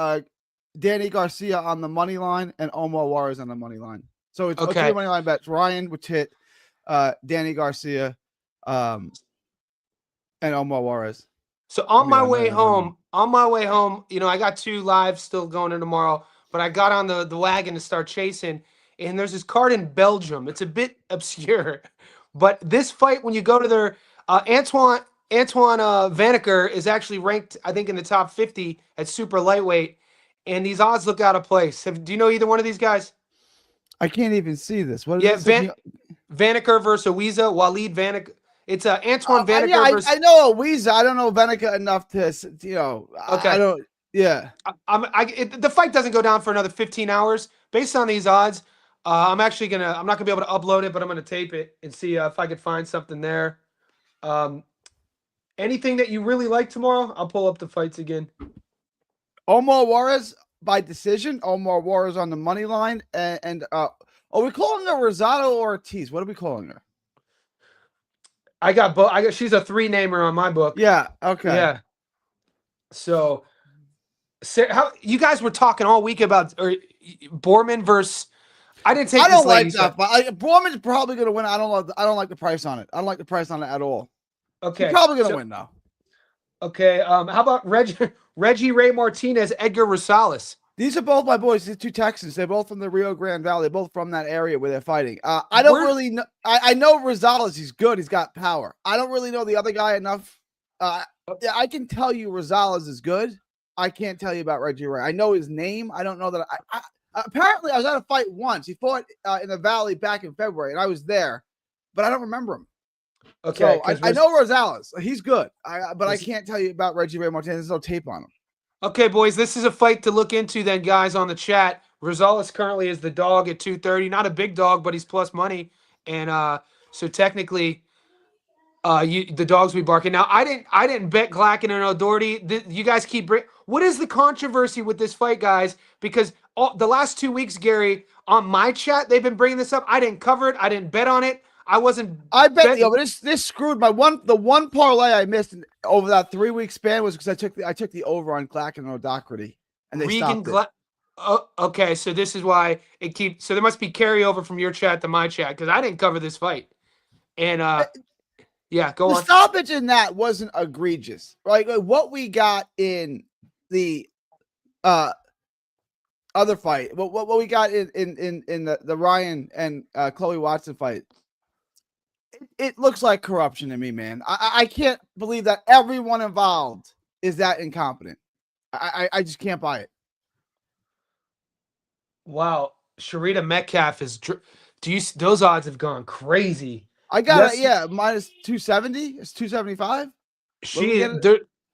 [SPEAKER 3] Danny Garcia on the money line, and Omar Juarez on the money line. So it's
[SPEAKER 2] Okay.
[SPEAKER 3] three money line bets. Ryan would hit Danny Garcia, and Omar Juarez.
[SPEAKER 2] So on my way home, I got 2 lives still going in tomorrow, but I got on the wagon to start chasing, and there's this card in Belgium. It's a bit obscure, but this fight, when you go to their Antoine Vaneker is actually ranked, I think, in the top 50 at super lightweight, and these odds look out of place. Do you know either one of these guys?
[SPEAKER 3] I can't even see this. What is this?
[SPEAKER 2] Vaneker versus Weeza, Waleed Vaneker. It's Antoine Vaneker versus.
[SPEAKER 3] I know Weeza. I don't know Vaneker enough to,
[SPEAKER 2] Okay.
[SPEAKER 3] I don't. Yeah.
[SPEAKER 2] The fight doesn't go down for another 15 hours. Based on these odds, I'm not gonna be able to upload it, but I'm gonna tape it and see if I could find something there. Anything that you really like tomorrow? I'll pull up the fights again.
[SPEAKER 3] Omar Juarez by decision. Omar Juarez on the money line, and are we calling her Rosado or Ortiz? What are we calling her?
[SPEAKER 2] I got both. She's a 3-namer on my book.
[SPEAKER 3] Yeah. Okay.
[SPEAKER 2] Yeah. So, how you guys were talking all week about Borman versus? I didn't take.
[SPEAKER 3] I don't like that, but Borman's probably going to win. I don't like the price on it. I don't like the price on it at all.
[SPEAKER 2] Okay.
[SPEAKER 3] He's probably going to win though.
[SPEAKER 2] Okay. How about Reggie Ray Martinez, Edgar Rosales?
[SPEAKER 3] These are both my boys. These 2 Texans. They're both from the Rio Grande Valley. They're both from that area where they're fighting. I don't really know. I know Rosales. He's good. He's got power. I don't really know the other guy enough. I can tell you Rosales is good. I can't tell you about Reggie Ray. I know his name. I don't know that. Apparently, I was at a fight once. He fought in the Valley back in February, and I was there, but I don't remember him.
[SPEAKER 2] Okay.
[SPEAKER 3] So I know Rosales. He's good. But I can't tell you about Reggie Ray Martinez. There's no tape on him.
[SPEAKER 2] Okay, boys, this is a fight to look into then, guys, on the chat. Rosales currently is the dog at 230. Not a big dog, but he's plus money. And so technically, the dogs will be barking. Now, I didn't bet Glacken and O'Doherty. You guys keep what is the controversy with this fight, guys? Because the last 2 weeks, Gary, on my chat, they've been bringing this up. I didn't cover it. I didn't bet on it. I bet
[SPEAKER 3] but this screwed the one parlay I missed over that 3-week span was because I took the over on Glacken and O'Doherty, and they stopped it.
[SPEAKER 2] Okay, so this is why it keeps. So there must be carryover from your chat to my chat because I didn't cover this fight. And yeah, go on.
[SPEAKER 3] The stoppage in that wasn't egregious, right? Like what we got in the other fight, what we got in the Ryan and Chloe Watson fight. It looks like corruption to me, man. I can't believe that everyone involved is that incompetent. I just can't buy it.
[SPEAKER 2] Wow, Sharita Metcalf is. Those odds have gone crazy.
[SPEAKER 3] I got it. Minus 270. It's 275.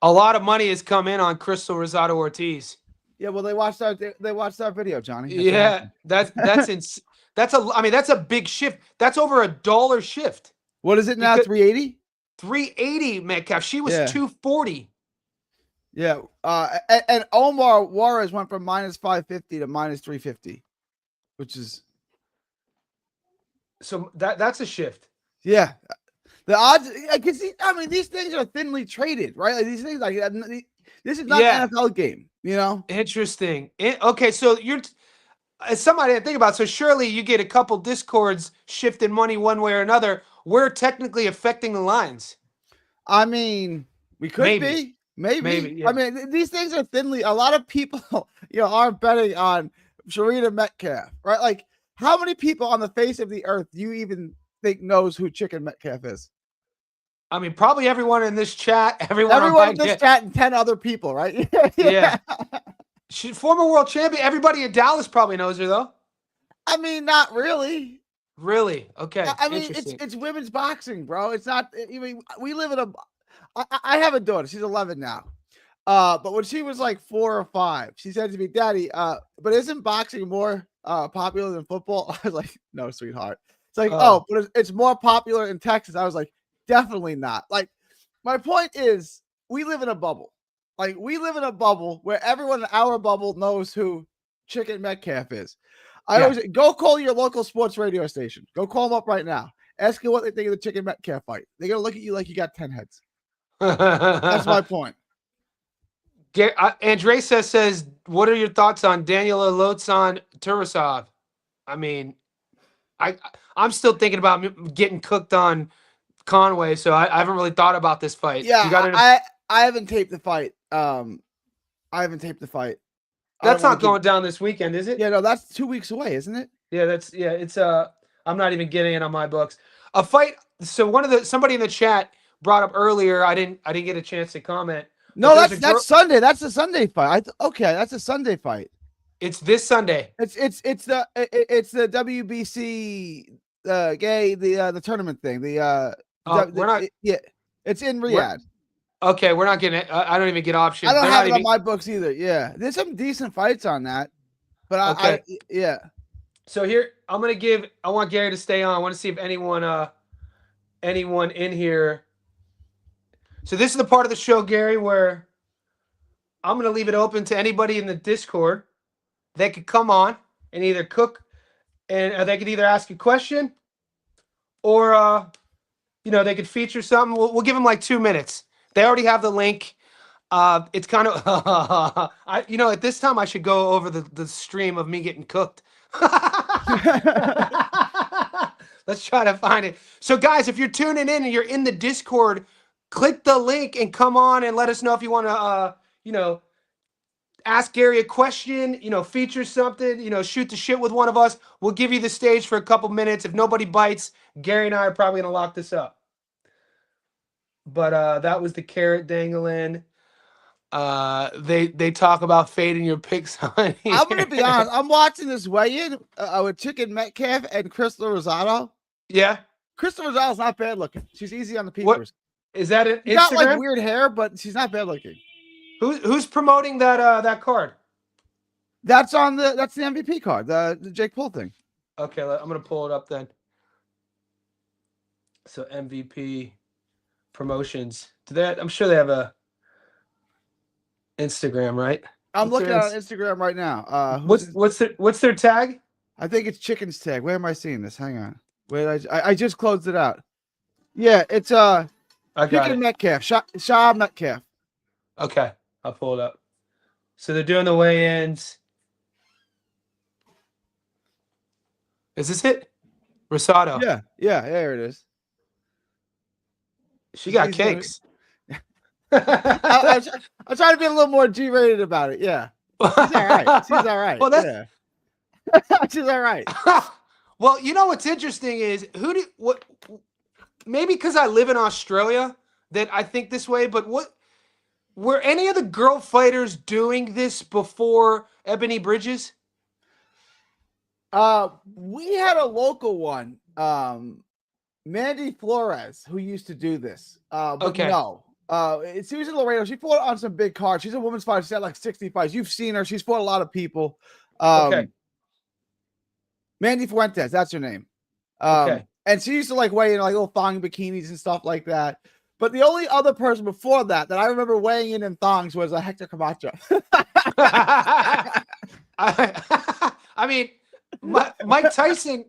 [SPEAKER 2] A lot of money has come in on Crystal Rosado Ortiz.
[SPEAKER 3] Yeah, well, they watched our video, Johnny.
[SPEAKER 2] That's that's a big shift. That's over $1 shift.
[SPEAKER 3] What is it now? 380?
[SPEAKER 2] 380 Metcalf. She was 240.
[SPEAKER 3] Yeah. And Omar Juarez went from minus 550 to minus 350, which is
[SPEAKER 2] so that's a shift.
[SPEAKER 3] Yeah. The odds, these things are thinly traded, right? Like these things, this is not an NFL game. You know?
[SPEAKER 2] Interesting. Okay, so you're as somebody I didn't think about. So surely you get a couple discords shifting money one way or another. We're technically affecting the lines.
[SPEAKER 3] I mean, we could
[SPEAKER 2] Maybe.
[SPEAKER 3] be. Maybe.
[SPEAKER 2] Maybe. Yeah.
[SPEAKER 3] I mean, these things are thinly. A lot of people, are betting on Sharita Metcalf, right? Like, how many people on the face of the earth do you even think knows who Chicken Metcalf is?
[SPEAKER 2] I mean, probably everyone in this chat, everyone
[SPEAKER 3] in this chat, and 10 other people, right?
[SPEAKER 2] Yeah. She former world champion. Everybody in Dallas probably knows her though.
[SPEAKER 3] I mean, not really.
[SPEAKER 2] Really? Okay.
[SPEAKER 3] I mean, it's women's boxing, bro. It's not. I mean, we live in a. I have a daughter. She's 11 now. But when she was like 4 or 5, she said to me, "Daddy, but isn't boxing more popular than football?" I was like, "No, sweetheart." It's like, "Oh, but it's more popular in Texas." I was like, "Definitely not." Like, my point is, we live in a bubble. Like, we live in a bubble where everyone in our bubble knows who Chicken Metcalf is. I always go call your local sports radio station. Go call them up right now. Ask them what they think of the Chicken Metcalf fight. They're gonna look at you like you got 10 heads. That's my point.
[SPEAKER 2] Andrei says, what are your thoughts on Daniel Lotsan Turasov? I mean, I'm still thinking about getting cooked on Conway, so I haven't really thought about this fight.
[SPEAKER 3] Yeah, I haven't taped the fight. I haven't taped the fight.
[SPEAKER 2] That's not going down this weekend, is it?
[SPEAKER 3] Yeah, no, that's 2 weeks away, isn't it?
[SPEAKER 2] Yeah, it's I'm not even getting it on my books. A fight. So somebody in the chat brought up earlier. I didn't get a chance to comment.
[SPEAKER 3] No, that's Sunday. That's a Sunday fight. Okay, that's a Sunday fight.
[SPEAKER 2] It's this Sunday.
[SPEAKER 3] It's the WBC the tournament thing. We're not. Yeah, it's in Riyadh.
[SPEAKER 2] We're not getting it. I don't even get options.
[SPEAKER 3] I don't have it on my books either. Yeah, there's some decent fights on that, but yeah.
[SPEAKER 2] So here I want Gary to stay on. I want to see if anyone in here. So this is the part of the show, Gary, where I'm going to leave it open to anybody in the Discord. They could come on and either cook, and they could either ask a question, or they could feature something. We'll give them like 2 minutes. They already have the link. It's kind of at this time I should go over the stream of me getting cooked. Let's try to find it. So guys, if you're tuning in and you're in the Discord, click the link and come on and let us know if you want to, ask Gary a question, feature something, shoot the shit with one of us. We'll give you the stage for a couple minutes. If nobody bites, Gary and I are probably going to lock this up. But that was the carrot dangling. They talk about fading your picks on here.
[SPEAKER 3] I'm going to be honest. I'm watching this weigh-in with Chicken Metcalf and Crystal Rosado.
[SPEAKER 2] Yeah.
[SPEAKER 3] Crystal Rosado's not bad looking. She's easy on the peepers.
[SPEAKER 2] Is that it?
[SPEAKER 3] She's got like weird hair, but she's not bad looking.
[SPEAKER 2] Who's promoting that card?
[SPEAKER 3] That's the MVP card, the Jake Paul thing.
[SPEAKER 2] Okay, I'm gonna pull it up then. So MVP promotions. I'm sure they have a Instagram, right?
[SPEAKER 3] I'm looking at Instagram right now.
[SPEAKER 2] What's their tag?
[SPEAKER 3] I think it's Chicken's tag. Where am I seeing this? Hang on. Wait, I just closed it out. Yeah, it's Chicken Metcalf, Shah Metcalf.
[SPEAKER 2] Okay, I'll pull it up. So they're doing the weigh-ins. Is this it? Rosado.
[SPEAKER 3] Yeah, there it is.
[SPEAKER 2] She got cakes.
[SPEAKER 3] I'm trying to be a little more G-rated about it. Yeah, she's all right. Well, she's all right.
[SPEAKER 2] Well, what's interesting is maybe because I live in Australia that I think this way, but were any of the girl fighters doing this before Ebony Bridges?
[SPEAKER 3] We had a local one, Mandy Flores, who used to do this. But no. She was in Laredo. She fought on some big cards. She's a women's fighter. She's had like 60 fights. You've seen her. She's fought a lot of people. Mandy Fuentes, that's her name. And she used to like weigh in like little thong bikinis and stuff like that. But the only other person before that I remember weighing in thongs was Hector Camacho.
[SPEAKER 2] I mean, Mike Tyson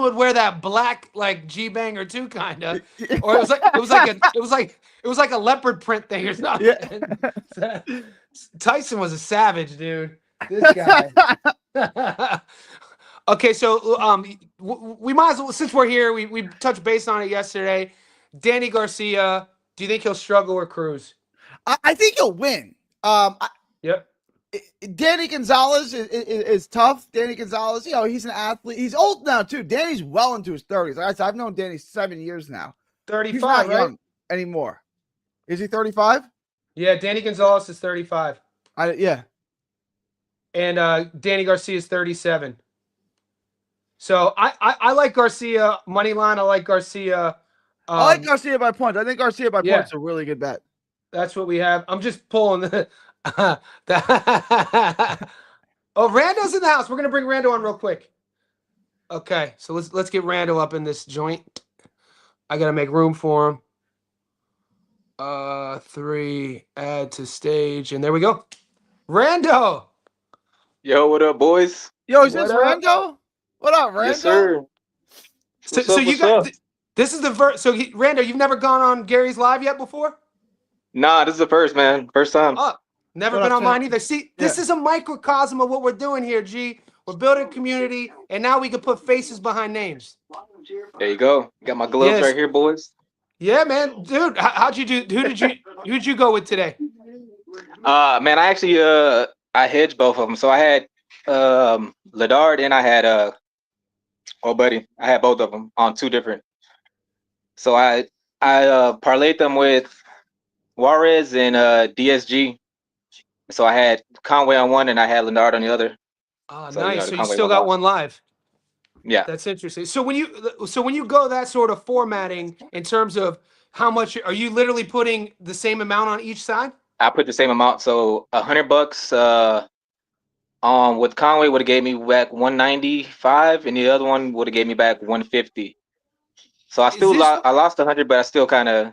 [SPEAKER 2] would wear that black like G-banger too, kind of, or it was like a leopard print thing or something.
[SPEAKER 3] Yeah.
[SPEAKER 2] Tyson was a savage, dude. This guy. Okay, so we might as well, since we're here, we touched base on it yesterday. Danny Garcia, do you think he'll struggle or cruise?
[SPEAKER 3] I think he'll win.
[SPEAKER 2] Yep.
[SPEAKER 3] Danny Gonzalez is tough. Danny Gonzalez, he's an athlete. He's old now too. Danny's well into his 30s. Like I said, I've known Danny 7 years now.
[SPEAKER 2] 35,
[SPEAKER 3] he's not
[SPEAKER 2] right?
[SPEAKER 3] young anymore. Is he 35?
[SPEAKER 2] Yeah, Danny Gonzalez is 35.
[SPEAKER 3] Yeah.
[SPEAKER 2] And Danny Garcia is 37. So I like Garcia money line. I like Garcia.
[SPEAKER 3] I like Garcia by points. I think Garcia by points is a really good bet.
[SPEAKER 2] That's what we have. I'm just pulling the. Oh, Rando's in the house. We're gonna bring Rando on real quick. Okay, so let's get Rando up in this joint. I gotta make room for him. 3, add to stage, and there we go. Rando.
[SPEAKER 1] Yo, what up, boys?
[SPEAKER 3] Yo, is this Rando? What up, Rando?
[SPEAKER 1] Yes, sir.
[SPEAKER 2] So you got this is the first. So Rando, you've never gone on Gary's live yet before?
[SPEAKER 1] Nah, this is the first, man. First time.
[SPEAKER 2] Oh, never been on mine either. See, this is a microcosm of what we're doing here, G. We're building a community, and now we can put faces behind names.
[SPEAKER 1] There you go. Got my gloves right here, boys.
[SPEAKER 2] Yeah, man, dude. How'd you do? Who'd you go with today?
[SPEAKER 1] Man, I actually I hedged both of them. So I had Liddard and I had I had both of them on 2 different. So I parlayed them with Juarez and DSG. So I had Conway on one and I had Liddard on the other.
[SPEAKER 2] Oh, so, nice. So you still got one live.
[SPEAKER 1] Yeah,
[SPEAKER 2] that's interesting. So when you go that sort of formatting in terms of how much are you literally putting the same amount on each side?
[SPEAKER 1] I put the same amount. So $100 with Conway would have gave me back 195, and the other one would have gave me back 150. So I still I lost 100, but I still I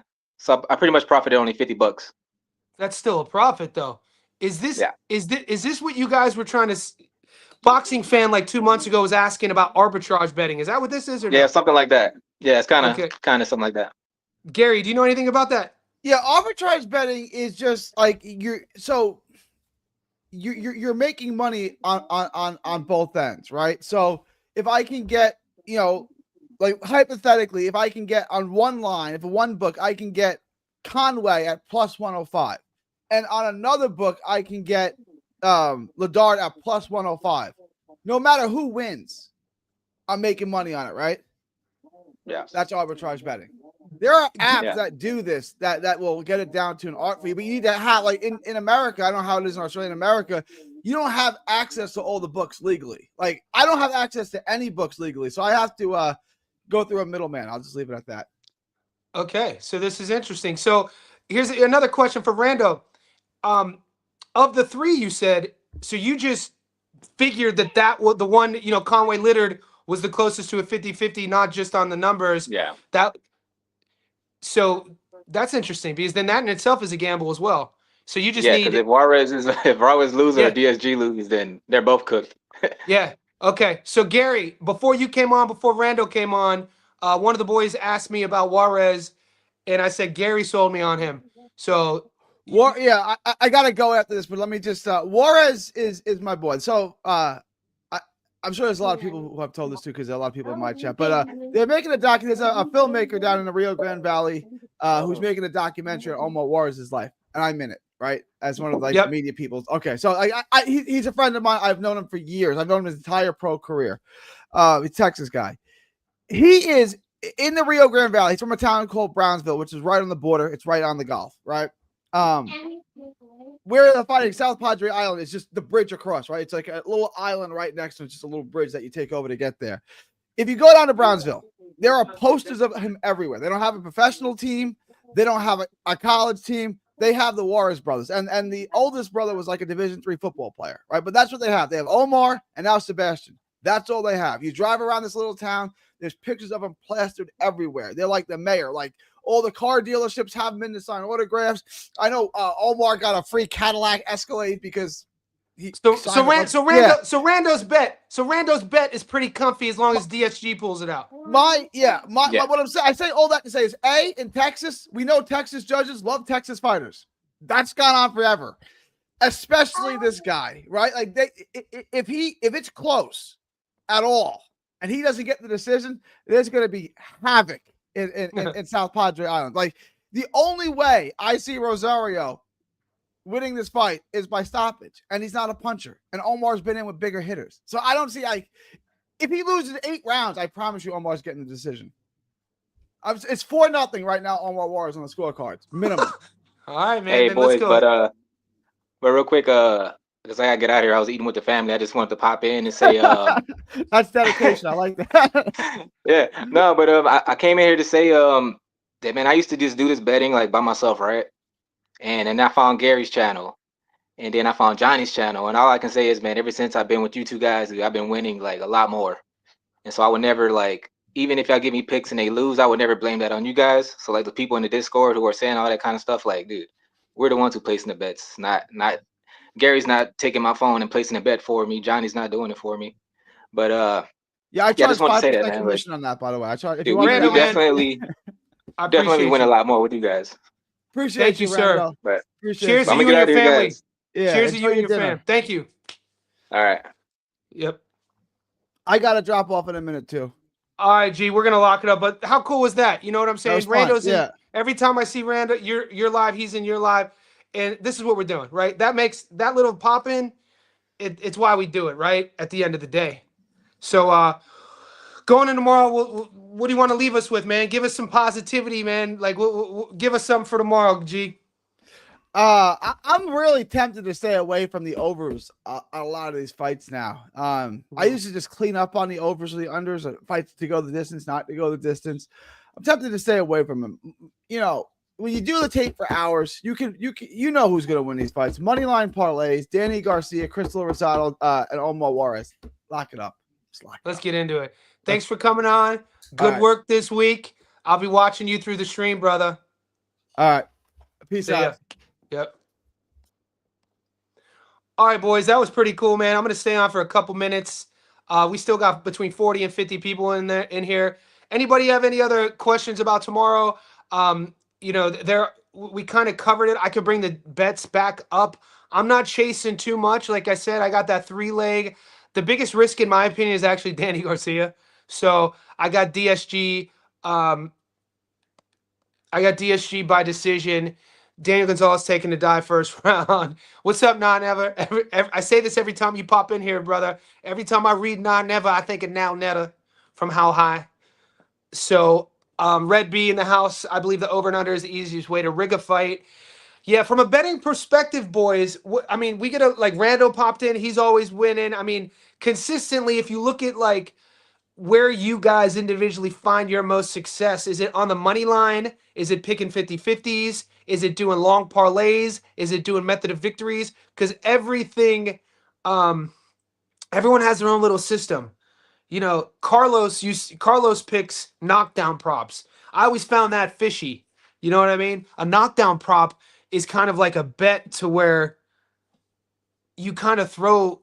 [SPEAKER 1] pretty much profited only $50.
[SPEAKER 2] That's still a profit, though. Is this what you guys were trying to? Boxing fan like 2 months ago was asking about arbitrage betting. Is that what this is? Or
[SPEAKER 1] yeah, something like that. Yeah, it's kind of something like that.
[SPEAKER 2] Gary, do you know anything about that?
[SPEAKER 3] Yeah, arbitrage betting is just like you're making money on both ends, right? So if I can get, like hypothetically, if I can get on one line, if one book I can get Conway at plus 105, and on another book I can get Liddard at plus 105. No matter who wins, I'm making money on it, right?
[SPEAKER 1] Yeah,
[SPEAKER 3] that's arbitrage betting. There are apps that do this that will get it down to an art for you, but you need to have, like in America, I don't know how it is in Australia. In America, you don't have access to all the books legally. Like I don't have access to any books legally, so I have to go through a middleman. I'll just leave it at that.
[SPEAKER 2] Okay, so this is interesting. So here's another question for Rando. Of the 3 you said, so you just figured that was the one, Conway Liddard was the closest to a 50-50, not just on the numbers.
[SPEAKER 1] Yeah.
[SPEAKER 2] So that's interesting because then that in itself is a gamble as well. So you just need.
[SPEAKER 1] Because if Juarez loses or DSG loses, then they're both cooked.
[SPEAKER 2] Yeah. Okay. So Gary, before Rando came on, one of the boys asked me about Juarez, and I said Gary sold me on him. So.
[SPEAKER 3] I gotta go after this, but let me just Juarez is my boy. So I'm sure there's a lot of people who have told this too, because there are a lot of people in my chat. But they're making a doc. There's a filmmaker down in the Rio Grande Valley who's making a documentary on Omar Juarez's life, and I'm in it, right? As one of the media people. Okay, so he's a friend of mine. I've known him for years. I've known him his entire pro career. He's a Texas guy. He is in the Rio Grande Valley. He's from a town called Brownsville, which is right on the border. It's right on the Gulf, right? Where the fighting South Padre Island is just the bridge across, right? It's like a little island right next to it, just a little bridge that you take over to get there. If you go down to Brownsville, there are posters of him everywhere. They don't have a professional team. They don't have a college team. They have the Juarez brothers. And the oldest brother was like a Division III football player, right? But that's what they have. They have Omar and now Sebastian. That's all they have. You drive around this little town, there's pictures of them plastered everywhere. They're like the mayor, like all the car dealerships have them in to sign autographs. I know Omar got a free Cadillac Escalade because
[SPEAKER 2] Rando's bet is pretty comfy as long as DSG pulls it out.
[SPEAKER 3] What I'm saying, I say all that to say is in Texas, we know Texas judges love Texas fighters. That's gone on forever. especially this guy, right? Like if it's close at all and he doesn't get the decision, there's going to be havoc in South Padre Island. Like the only way I see Rosario winning this fight is by stoppage, and he's not a puncher. And Omar's been in with bigger hitters, so I don't see like if he loses 8 rounds, I promise you Omar's getting the decision. It's 4-0 right now. Omar Juarez on the scorecards, minimum.
[SPEAKER 2] All right, man.
[SPEAKER 1] Hey
[SPEAKER 2] then
[SPEAKER 1] boys,
[SPEAKER 2] let's go.
[SPEAKER 1] but real quick, because I gotta get out of here. I was eating with the family. I just wanted to pop in and say,
[SPEAKER 3] That's dedication. I like that.
[SPEAKER 1] yeah, no, but I came in here to say, that man, I used to just do this betting like by myself, right? And then I found Gary's channel, and then I found Johnny's channel, and all I can say is, man, ever since I've been with you two guys, I've been winning like a lot more. And so I would never like, even if y'all give me picks and they lose, I would never blame that on you guys. So like the people in the Discord who are saying all that kind of stuff, like, dude, we're the ones who placing the bets, not Gary's not taking my phone and placing a bet for me. Johnny's not doing it for me. But
[SPEAKER 3] Yeah, I
[SPEAKER 1] yeah, I
[SPEAKER 3] charge
[SPEAKER 1] just wanted to say that,
[SPEAKER 3] 5%
[SPEAKER 1] man. Like,
[SPEAKER 3] commission on that, by the way. I charge if
[SPEAKER 1] dude,
[SPEAKER 3] you want
[SPEAKER 2] Randall,
[SPEAKER 1] we
[SPEAKER 2] man.
[SPEAKER 1] definitely
[SPEAKER 2] I
[SPEAKER 1] definitely
[SPEAKER 2] appreciate
[SPEAKER 1] win a
[SPEAKER 2] you.
[SPEAKER 1] lot more with you guys.
[SPEAKER 3] appreciate
[SPEAKER 2] Thank you, sir.
[SPEAKER 3] Randall.
[SPEAKER 1] But
[SPEAKER 3] Appreciate
[SPEAKER 2] Cheers
[SPEAKER 3] you.
[SPEAKER 2] to
[SPEAKER 1] I'm
[SPEAKER 2] you
[SPEAKER 1] gonna
[SPEAKER 2] and
[SPEAKER 1] get
[SPEAKER 2] your
[SPEAKER 1] out of here,
[SPEAKER 2] family.
[SPEAKER 1] guys.
[SPEAKER 3] Yeah,
[SPEAKER 2] Cheers to
[SPEAKER 3] enjoy
[SPEAKER 2] you and your
[SPEAKER 3] dinner.
[SPEAKER 2] fam. Thank you.
[SPEAKER 1] All right.
[SPEAKER 2] Yep.
[SPEAKER 3] I gotta drop off in a minute too.
[SPEAKER 2] All right, G, we're gonna lock it up. But how cool was that? You know what I'm
[SPEAKER 3] That
[SPEAKER 2] saying?
[SPEAKER 3] was fun.
[SPEAKER 2] Rando's
[SPEAKER 3] Yeah.
[SPEAKER 2] in every time I see Rando, you're live, he's in your live. And this is what we're doing, right? That makes that little pop in, it's why we do it, right? At the end of the day. So going in tomorrow, what do you want to leave us with, man? Give us some positivity, man. Like give us something for tomorrow, G.
[SPEAKER 3] I'm really tempted to stay away from the overs a lot of these fights now. I used to just clean up on the overs or the unders, or fights to go the distance, not to go the distance. I'm tempted to stay away from them. You know, when you do the tape for hours, you know who's gonna win these fights. Moneyline parlays: Danny Garcia, Crystal Rosado, and Omar Juarez. Lock it up.
[SPEAKER 2] Let's get into it. Thanks for coming on. Good
[SPEAKER 3] right.
[SPEAKER 2] work this week. I'll be watching you through the stream, brother.
[SPEAKER 3] All right. Peace
[SPEAKER 2] See
[SPEAKER 3] out.
[SPEAKER 2] ya. Yep. All right, boys. That was pretty cool, man. I'm gonna stay on for a couple minutes. We still got between 40 and 50 people in here. Anybody have any other questions about tomorrow? You know, we kind of covered it. I could bring the bets back up. I'm not chasing too much. Like I said, I got that 3-leg. The biggest risk, in my opinion, is actually Danny Garcia. So I got DSG. I got DSG by decision. Daniel Gonzalez taking the dive first round. What's up, Nah Never? I say this every time you pop in here, brother. Every time I read Nah Never, I think of Now Netta from How High. So Red B in the house. I believe the over and under is the easiest way to rig a fight. Yeah, from a betting perspective, boys, I mean, we get like Rando popped in. He's always winning. I mean, consistently, if you look at like where you guys individually find your most success, is it on the money line? Is it picking 50-50s? Is it doing long parlays? Is it doing method of victories? Because everything, everyone has their own little system. You know, Carlos picks knockdown props. I always found that fishy. You know what I mean? A knockdown prop is kind of like a bet to where you kind of throw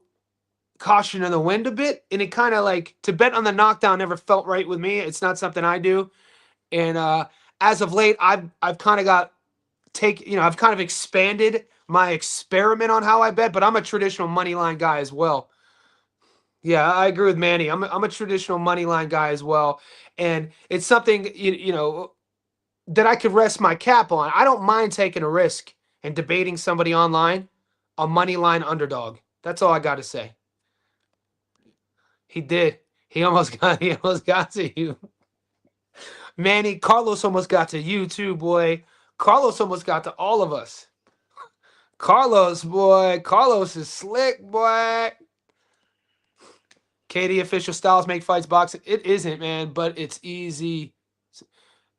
[SPEAKER 2] caution in the wind a bit, and it kind of like to bet on the knockdown never felt right with me. It's not something I do. And as of late, I've kind of I've kind of expanded my experiment on how I bet, but I'm a traditional money line guy as well. Yeah, I agree with Manny. I'm a traditional money line guy as well, and it's something you know that I could rest my cap on. I don't mind taking a risk and debating somebody online, a money line underdog. That's all I got to say. He did. He almost got to you. Manny, Carlos almost got to you too, boy. Carlos almost got to all of us. Carlos, boy. Carlos is slick, boy. KD official styles make fights boxing. It isn't, man, but it's easy.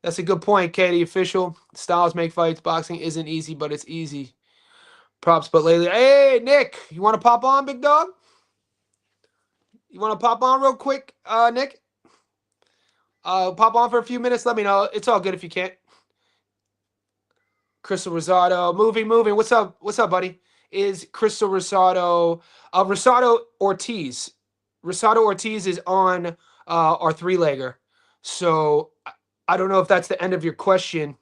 [SPEAKER 2] That's a good point, KD official. Styles make fights boxing isn't easy, but it's easy. Props, but lately. Hey, Nick, you want to pop on, big dog? You want to pop on real quick, Nick? Pop on for a few minutes. Let me know. It's all good if you can't. Crystal Rosado, moving. What's up? What's up, buddy? Is Crystal Rosado, Rosado Ortiz? Rosado Ortiz is on our 3-legger. So I don't know if that's the end of your question.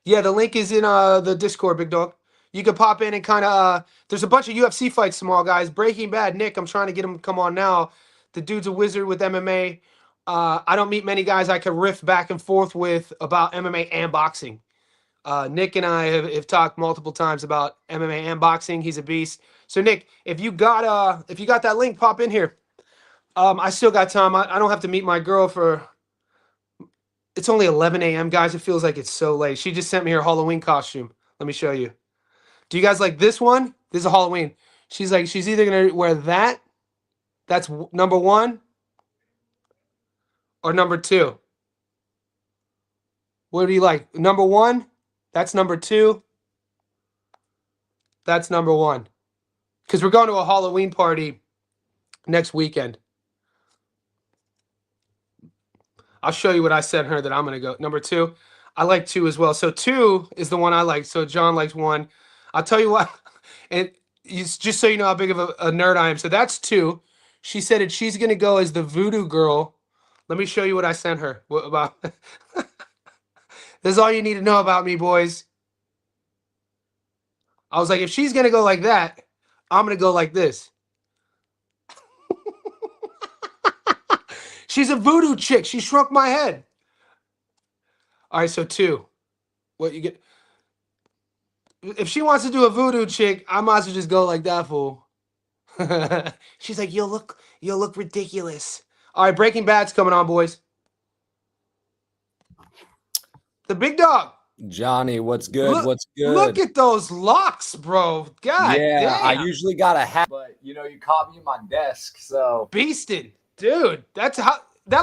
[SPEAKER 2] Yeah, the link is in the Discord, big dog. you could pop in and kind of. There's a bunch of UFC fights, small guys. Breaking Bad, Nick. I'm trying to get him to come on now. The dude's a wizard with MMA. I don't meet many guys I could riff back and forth with about MMA and boxing. Nick and I have talked multiple times about MMA and boxing. He's a beast. So Nick, if you got that link, pop in here. I still got time. I don't have to meet my girl for. It's only 11 a.m., guys. It feels like it's so late. She just sent me her Halloween costume. Let me show you. Do you guys like this one? This is a Halloween. She's like, she's either gonna wear that. That's number 1. Or number 2. What do you like? Number 1. That's number 2. That's number 1. Because we're going to a Halloween party next weekend. I'll show you what I sent her that I'm going to go. Number 2. I like 2 as well. So 2 is the one I like. So John likes 1. I'll tell you what. And just so you know how big of a nerd I am. So that's 2. She said that she's going to go as the voodoo girl. Let me show you what I sent her. What about? This is all you need to know about me, boys. I was like, if she's going to go like that, I'm going to go like this. She's a voodoo chick. She shrunk my head. All right, so 2. What you get? If she wants to do a voodoo chick, I might as well just go like that, fool. She's like, you'll look ridiculous. All right, Breaking Bad's coming on, boys. The big dog.
[SPEAKER 4] Johnny, what's good? What's good?
[SPEAKER 2] Look at those locks, bro. God
[SPEAKER 4] yeah,
[SPEAKER 2] damn.
[SPEAKER 4] I usually got a hat, but you caught me in my desk, so
[SPEAKER 2] beasted, dude. That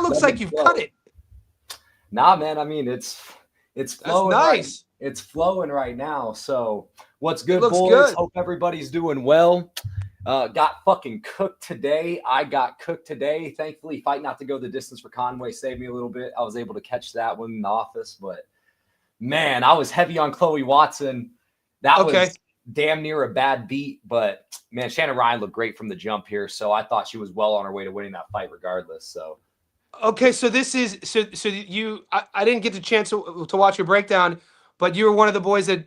[SPEAKER 2] looks like you've cut it.
[SPEAKER 4] Nah, man. I mean, it's flowing.
[SPEAKER 2] That's nice.
[SPEAKER 4] It's flowing right now. So what's good, boys?
[SPEAKER 2] Good.
[SPEAKER 4] Hope everybody's doing well. Got fucking cooked today. I got cooked today. Thankfully, fight not to go the distance for Conway saved me a little bit. I was able to catch that one in the office, but man, I was heavy on Chloe Watson. That was damn near a bad beat, but man, Shannon Ryan looked great from the jump here. So I thought she was well on her way to winning that fight regardless. So
[SPEAKER 2] okay, so this is so you. I didn't get the chance to watch your breakdown, but you were one of the boys that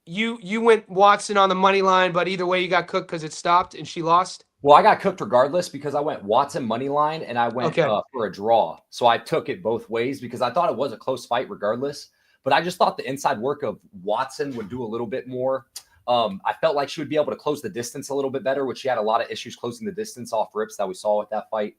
[SPEAKER 2] you went Watson on the money line, but either way you got cooked because it stopped and she lost.
[SPEAKER 4] Well, I got cooked regardless because I went Watson money line and I went for a draw. So I took it both ways because I thought it was a close fight regardless. But I just thought the inside work of Watson would do a little bit more. I felt like she would be able to close the distance a little bit better, which she had a lot of issues closing the distance off rips that we saw with that fight.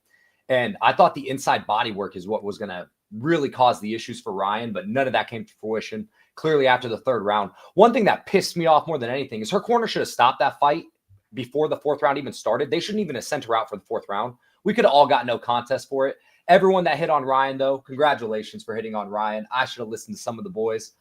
[SPEAKER 4] And I thought the inside body work is what was going to really cause the issues for Ryan, but none of that came to fruition. Clearly after the 3rd round, one thing that pissed me off more than anything is her corner should have stopped that fight before the 4th round even started. They shouldn't even have sent her out for the 4th round. We could have all got no contest for it. Everyone that hit on Ryan, though, congratulations for hitting on Ryan. I should have listened to some of the boys.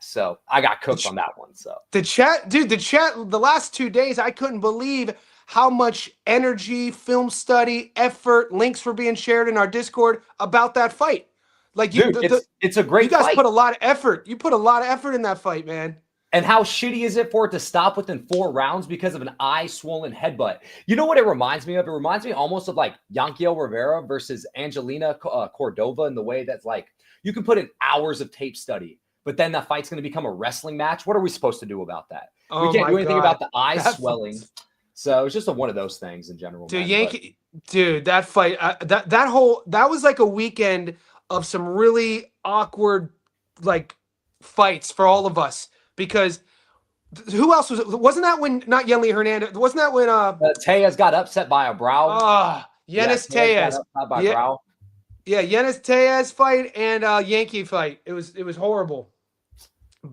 [SPEAKER 4] So I got cooked on that one. So
[SPEAKER 2] the chat, the last 2 days, I couldn't believe how much energy, film study, effort, links were being shared in our Discord about that fight. Like,
[SPEAKER 4] it's a great
[SPEAKER 2] you guys
[SPEAKER 4] fight.
[SPEAKER 2] Put a lot of effort. You put a lot of effort in that fight, man.
[SPEAKER 4] And how shitty is it for it to stop within 4 rounds because of an eye-swollen headbutt? You know what it reminds me of? It reminds me almost of like Yankiel Rivera versus Angelina Cordova in the way that's like you can put in hours of tape study, but then that fight's going to become a wrestling match. What are we supposed to do about that? We can't do anything about the eye swelling. So it's just one of those things in general.
[SPEAKER 2] Dude, that fight, that was like a weekend of some really awkward like fights for all of us because who else wasn't that when not Yenli Hernandez? Wasn't that when
[SPEAKER 4] Tejas got upset by a brow?
[SPEAKER 2] Yenis Tejas.
[SPEAKER 4] Brow.
[SPEAKER 2] Yeah, Yenis Tejas fight and Yankee fight. It was horrible.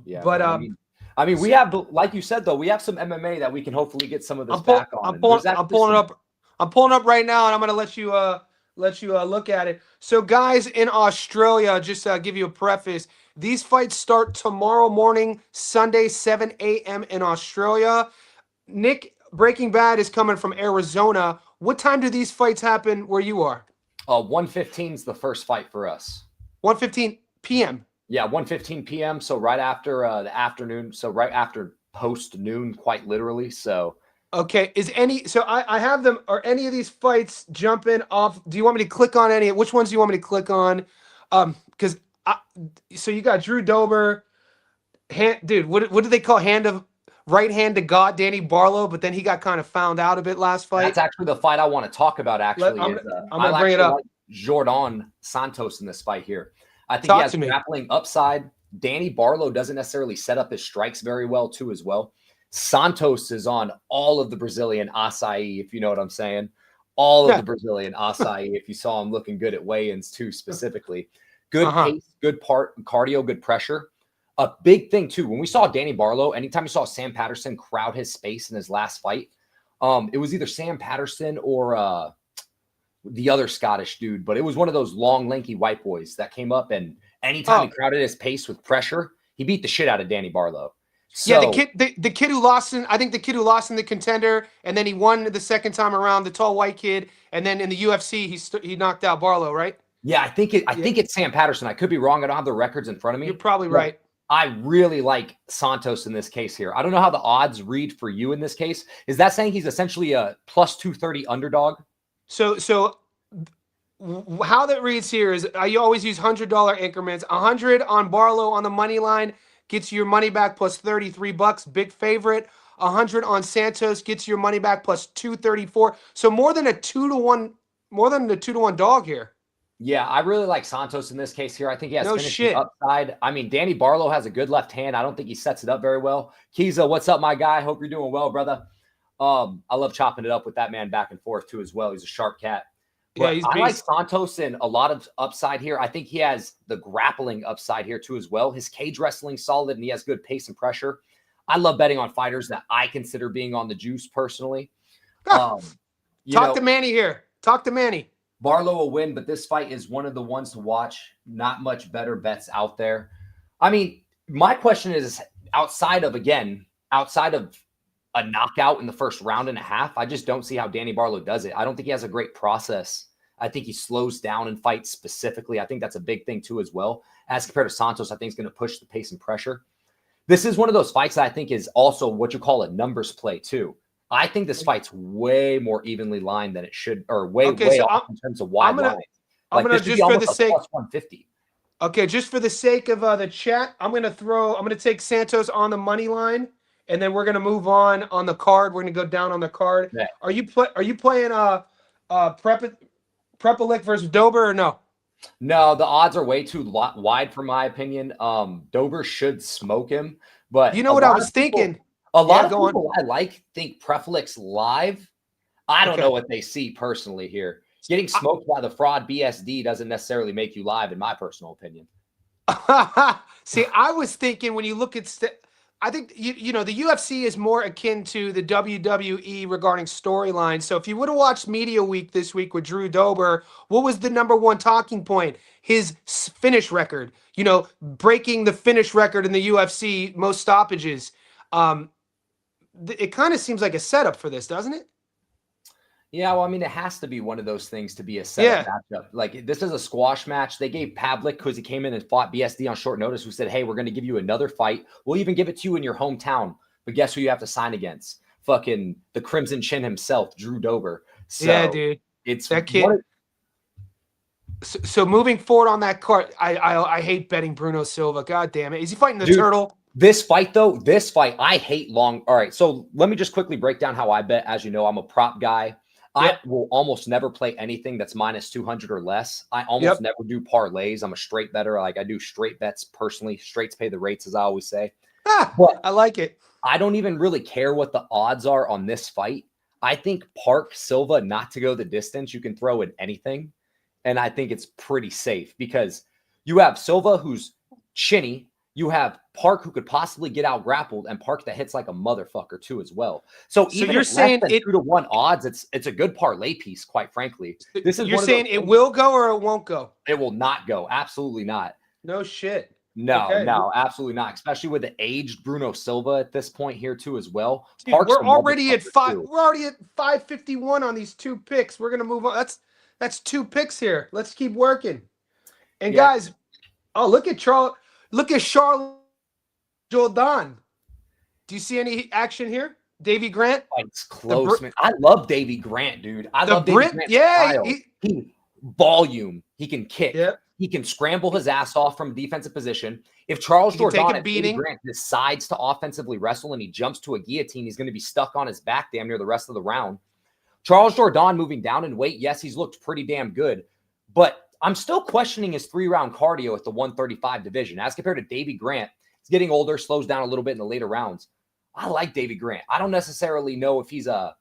[SPEAKER 4] Yeah,
[SPEAKER 2] but
[SPEAKER 4] I mean, we have, like you said, though, we have some MMA that we can hopefully get some of this back on.
[SPEAKER 2] I'm pulling it up. I'm pulling up right now, and I'm gonna let you look at it. So, guys in Australia, just give you a preface. These fights start tomorrow morning, Sunday, 7 a.m. in Australia. Nick, Breaking Bad is coming from Arizona. What time do these fights happen where you are?
[SPEAKER 4] 1:15 is the first fight for us.
[SPEAKER 2] 1:15 p.m.
[SPEAKER 4] Yeah, 1:15 p.m. So right after the afternoon. So right after post noon, quite literally. So
[SPEAKER 2] okay, I have them. Are any of these fights jumping off? Do you want me to click on any? Which ones do you want me to click on? Because so you got Drew Dober, dude, what did they call right hand to God, Danny Barlow? But then he got kind of found out a bit last fight.
[SPEAKER 4] That's actually the fight I want to talk about. Actually,
[SPEAKER 2] I'm gonna bring it up.
[SPEAKER 4] Like Jordan Santos in this fight here. I think
[SPEAKER 2] Talk
[SPEAKER 4] he has
[SPEAKER 2] to me.
[SPEAKER 4] grappling upside. Danny Barlow doesn't necessarily set up his strikes very well too, as well. Santos is on all of the Brazilian acai, if you know what I'm saying. All of the Brazilian acai, if you saw him looking good at weigh-ins too, specifically. Good pace, good cardio, good pressure. A big thing too, when we saw Danny Barlow, anytime you saw Sam Patterson crowd his space in his last fight, it was either Sam Patterson or the other Scottish dude, but it was one of those long, lanky white boys that came up, and anytime he crowded his pace with pressure, he beat the shit out of Danny Barlow. So,
[SPEAKER 2] yeah, the kid who lost in, I think the kid who lost in the Contender, and then he won the second time around, the tall white kid, and then in the UFC he knocked out Barlow, right?
[SPEAKER 4] Yeah, I think it's Sam Patterson. I could be wrong. I don't have the records in front of me.
[SPEAKER 2] You're probably right.
[SPEAKER 4] I really like Santos in this case here. I don't know how the odds read for you in this case. Is that saying he's essentially a plus 230 underdog?
[SPEAKER 2] So how that reads here is you always use $100 increments. 100 on Barlow on the money line gets you your money back plus $33. Big favorite. 100 on Santos gets you your money back plus 234. So more than a 2-to-1 dog here.
[SPEAKER 4] Yeah, I really like Santos in this case here. I think he has
[SPEAKER 2] finishing
[SPEAKER 4] upside. I mean, Danny Barlow has a good left hand. I don't think he sets it up very well. Kiza, what's up, my guy? Hope you're doing well, brother. I love chopping it up with that man back and forth too as well. He's a sharp cat. But
[SPEAKER 2] yeah,
[SPEAKER 4] I like Santos in a lot of upside here. I think he has the grappling upside here too as well. His cage wrestling solid, and he has good pace and pressure. I love betting on fighters that I consider being on the juice personally.
[SPEAKER 2] Talk to Manny here. Talk to Manny.
[SPEAKER 4] Barlow will win, but this fight is one of the ones to watch. Not much better bets out there. I mean, my question is outside of a knockout in the first round and a half, I just don't see how Danny Barlow does it. I don't think he has a great process. I think he slows down in fights specifically. I think that's a big thing too as well. As compared to Santos, I think he's going to push the pace and pressure. This is one of those fights that I think is also what you call a numbers play too. I think this fight's way more evenly lined than it should, or way off in terms of wide lines.
[SPEAKER 2] I'm gonna just for the sake
[SPEAKER 4] plus 150.
[SPEAKER 2] Okay, just for the sake of the chat, I'm gonna take Santos on the money line, and then we're gonna move on the card. We're gonna go down on the card.
[SPEAKER 4] Yeah.
[SPEAKER 2] Are you playing Prepelic versus Dober or no?
[SPEAKER 4] No, the odds are way too wide for my opinion. Dober should smoke him, but
[SPEAKER 2] you know what I was thinking.
[SPEAKER 4] A lot of people think Prefelix live. I don't know what they see personally here. Getting smoked by the fraud BSD doesn't necessarily make you live, in my personal opinion.
[SPEAKER 2] See, I was thinking when you look at, I think you know the UFC is more akin to the WWE regarding storylines. So if you would have watched Media Week this week with Drew Dober, what was the #1 talking point? His finish record. You know, breaking the finish record in the UFC, most stoppages. It kind of seems like a setup for this, doesn't it?
[SPEAKER 4] Yeah, well, I mean, it has to be one of those things to be a setup matchup. Like, this is a squash match. They gave Pavlik, because he came in and fought BSD on short notice, who said, hey, we're going to give you another fight. We'll even give it to you in your hometown. But guess who you have to sign against? Fucking the Crimson Chin himself, Drew Dober. So
[SPEAKER 2] yeah, dude.
[SPEAKER 4] It's
[SPEAKER 2] that kid. So moving forward on that card, I hate betting Bruno Silva. God damn it. Is he fighting the Turtle?
[SPEAKER 4] This fight, I hate long. All right, so let me just quickly break down how I bet. As you know, I'm a prop guy. I will almost never play anything that's minus 200 or less. I almost never do parlays. I'm a straight better. Like, I do straight bets personally. Straights pay the rates, as I always say.
[SPEAKER 2] But I like it.
[SPEAKER 4] I don't even really care what the odds are on this fight. I think Park Silva not to go the distance, you can throw in anything. And I think it's pretty safe because you have Silva, who's chinny. You have Park, who could possibly get out grappled, and Park that hits like a motherfucker too as well. So even
[SPEAKER 2] you're saying
[SPEAKER 4] less than 2-to-1 odds, it's a good parlay piece, quite frankly.
[SPEAKER 2] You're saying it will go or it won't go?
[SPEAKER 4] It will not go. Absolutely not.
[SPEAKER 2] No shit.
[SPEAKER 4] No, absolutely not. Especially with the aged Bruno Silva at this point here too as well.
[SPEAKER 2] Dude, we're already at 551 on these two picks. We're gonna move on. That's two picks here. Let's keep working. And guys, look at Charles. Look at Charles Jordan. Do you see any action here? Davy Grant?
[SPEAKER 4] It's close, man. I love Davy Grant, dude. I love Davy Grant.
[SPEAKER 2] Yeah.
[SPEAKER 4] He volume. He can kick.
[SPEAKER 2] Yep.
[SPEAKER 4] He can scramble his ass off from defensive position. If Charles
[SPEAKER 2] He can take
[SPEAKER 4] Jourdain
[SPEAKER 2] a
[SPEAKER 4] and Davey
[SPEAKER 2] beating.
[SPEAKER 4] Grant decides to offensively wrestle and he jumps to a guillotine, he's going to be stuck on his back damn near the rest of the round. Charles Jourdain moving down in weight, yes, he's looked pretty damn good, but I'm still questioning his 3-round cardio at the 135 division as compared to Davey Grant. He's getting older, slows down a little bit in the later rounds. I like Davey Grant. I don't necessarily know if he's a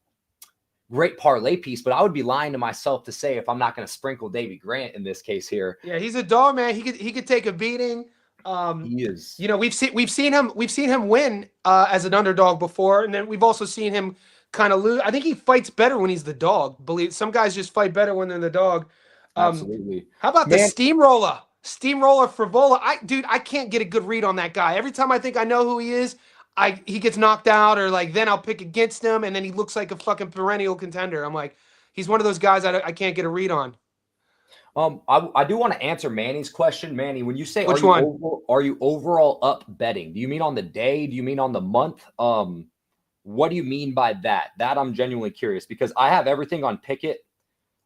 [SPEAKER 4] great parlay piece, but I would be lying to myself to say if I'm not going to sprinkle Davey Grant in this case here.
[SPEAKER 2] Yeah, he's a dog, man. He could take a beating.
[SPEAKER 4] He is.
[SPEAKER 2] You know, we've seen him win as an underdog before, and then we've also seen him kind of lose. I think he fights better when he's the dog. Believe some guys just fight better when they're the dog.
[SPEAKER 4] Absolutely.
[SPEAKER 2] How about the steamroller Frivola? I can't get a good read on that guy. Every time I think I know who he is, he gets knocked out, or like then I'll pick against him, and then he looks like a fucking perennial contender. I'm like, he's one of those guys I can't get a read on.
[SPEAKER 4] I do want to answer Manny's question. Manny, when you say
[SPEAKER 2] Which
[SPEAKER 4] are you overall up betting? Do you mean on the day? Do you mean on the month? What do you mean by that? That I'm genuinely curious because I have everything on Pickett.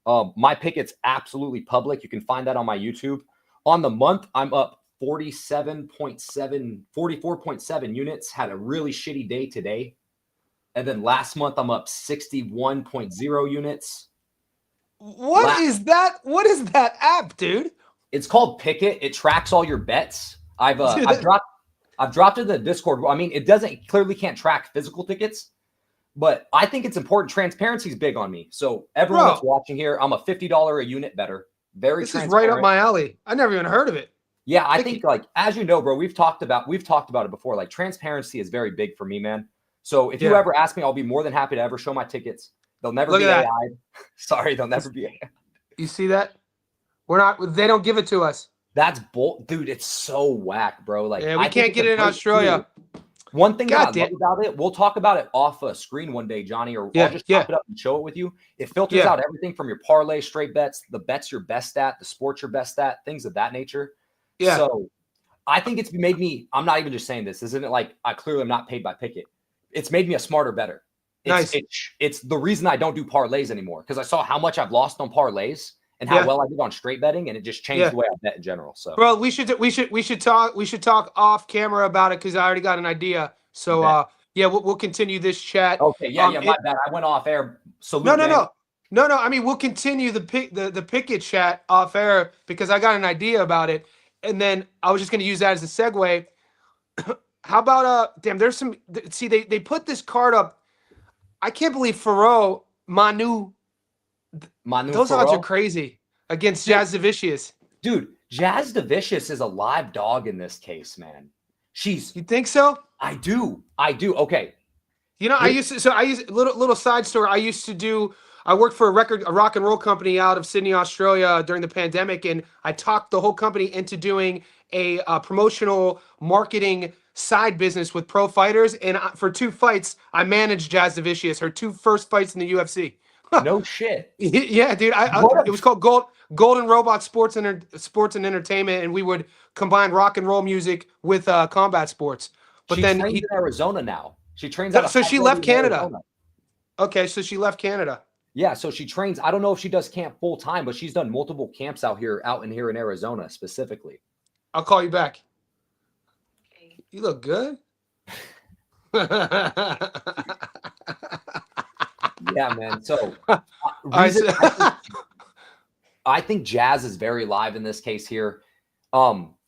[SPEAKER 4] My Pickett's absolutely public. You can find that on my YouTube. On the month, I'm up 44.7 units. Had a really shitty day today. And then last month, I'm up 61.0 units.
[SPEAKER 2] What is that? What is that app, dude?
[SPEAKER 4] It's called Pickett. It tracks all your bets. I've dropped it in the Discord. I mean, it clearly can't track physical tickets, but I think it's important. Transparency is big on me. So everyone that's watching here, I'm a $50 a unit better.
[SPEAKER 2] This is right up my alley. I never even heard of it.
[SPEAKER 4] Yeah, I think like as you know, bro, we've talked about it before. Like transparency is very big for me, man. So if you ever ask me, I'll be more than happy to ever show my tickets. They'll never be AI. Sorry, they'll never be AI.
[SPEAKER 2] You see that? They don't give it to us.
[SPEAKER 4] That's dude, it's so whack, bro. Like
[SPEAKER 2] we can't get it in Australia.
[SPEAKER 4] One thing that I love about it, we'll talk about it off a screen one day, Johnny, or I'll just pop it up and show it with you. It filters out everything from your parlay, straight bets, the bets you're best at, the sports you're best at, things of that nature. Yeah. So I think it's made me, I'm not even just saying this. Isn't it like I clearly am not paid by Pickett. It's made me a smarter bettor. It's the reason I don't do parlays anymore because I saw how much I've lost on parlays and how well I did on straight betting, and it just changed the way I bet in general. So,
[SPEAKER 2] bro, we should talk off camera about it because I already got an idea. So, we'll continue this chat.
[SPEAKER 4] Okay, my bad. I went off air.
[SPEAKER 2] No. I mean, we'll continue the Pickett chat off air because I got an idea about it, and then I was just going to use that as a segue. How about there's some. See, they put this card up. I can't believe Manu. Those odds are crazy against Jazz Davicius.
[SPEAKER 4] Dude, Jazz Davicius is a live dog in this case, man. You
[SPEAKER 2] think so?
[SPEAKER 4] I do. Okay.
[SPEAKER 2] You know, I used little side story. I worked for a rock and roll company out of Sydney, Australia during the pandemic, and I talked the whole company into doing a promotional marketing side business with pro fighters. And for 2 fights, I managed Jazz Davicius, her 2 first fights in the UFC.
[SPEAKER 4] No shit.
[SPEAKER 2] Yeah, dude. It was called Golden Robot Sports and Entertainment, and we would combine rock and roll music with combat sports. But
[SPEAKER 4] she
[SPEAKER 2] then
[SPEAKER 4] trains in Arizona now. She trains out.
[SPEAKER 2] So she left Canada. Arizona. Okay, so she left Canada.
[SPEAKER 4] Yeah, so she trains. I don't know if she does camp full time, but she's done multiple camps out in Arizona specifically.
[SPEAKER 2] I'll call you back. You look good.
[SPEAKER 4] Yeah, man. So I think Jazz is very live in this case here.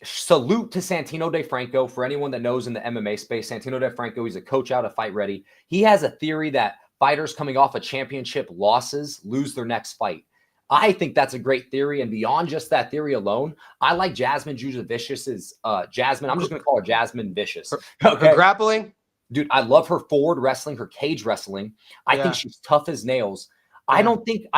[SPEAKER 4] Salute to Santino DeFranco. For anyone that knows in the MMA space, Santino DeFranco, he's a coach out of Fight Ready. He has a theory that fighters coming off of championship losses lose their next fight. I think that's a great theory. And beyond just that theory alone, I like Jasmine Vicious's Jasmine. I'm just going to call her Jasmine Vicious.
[SPEAKER 2] Okay. Her grappling?
[SPEAKER 4] Dude, I love her forward wrestling, her cage wrestling. I think she's tough as nails. I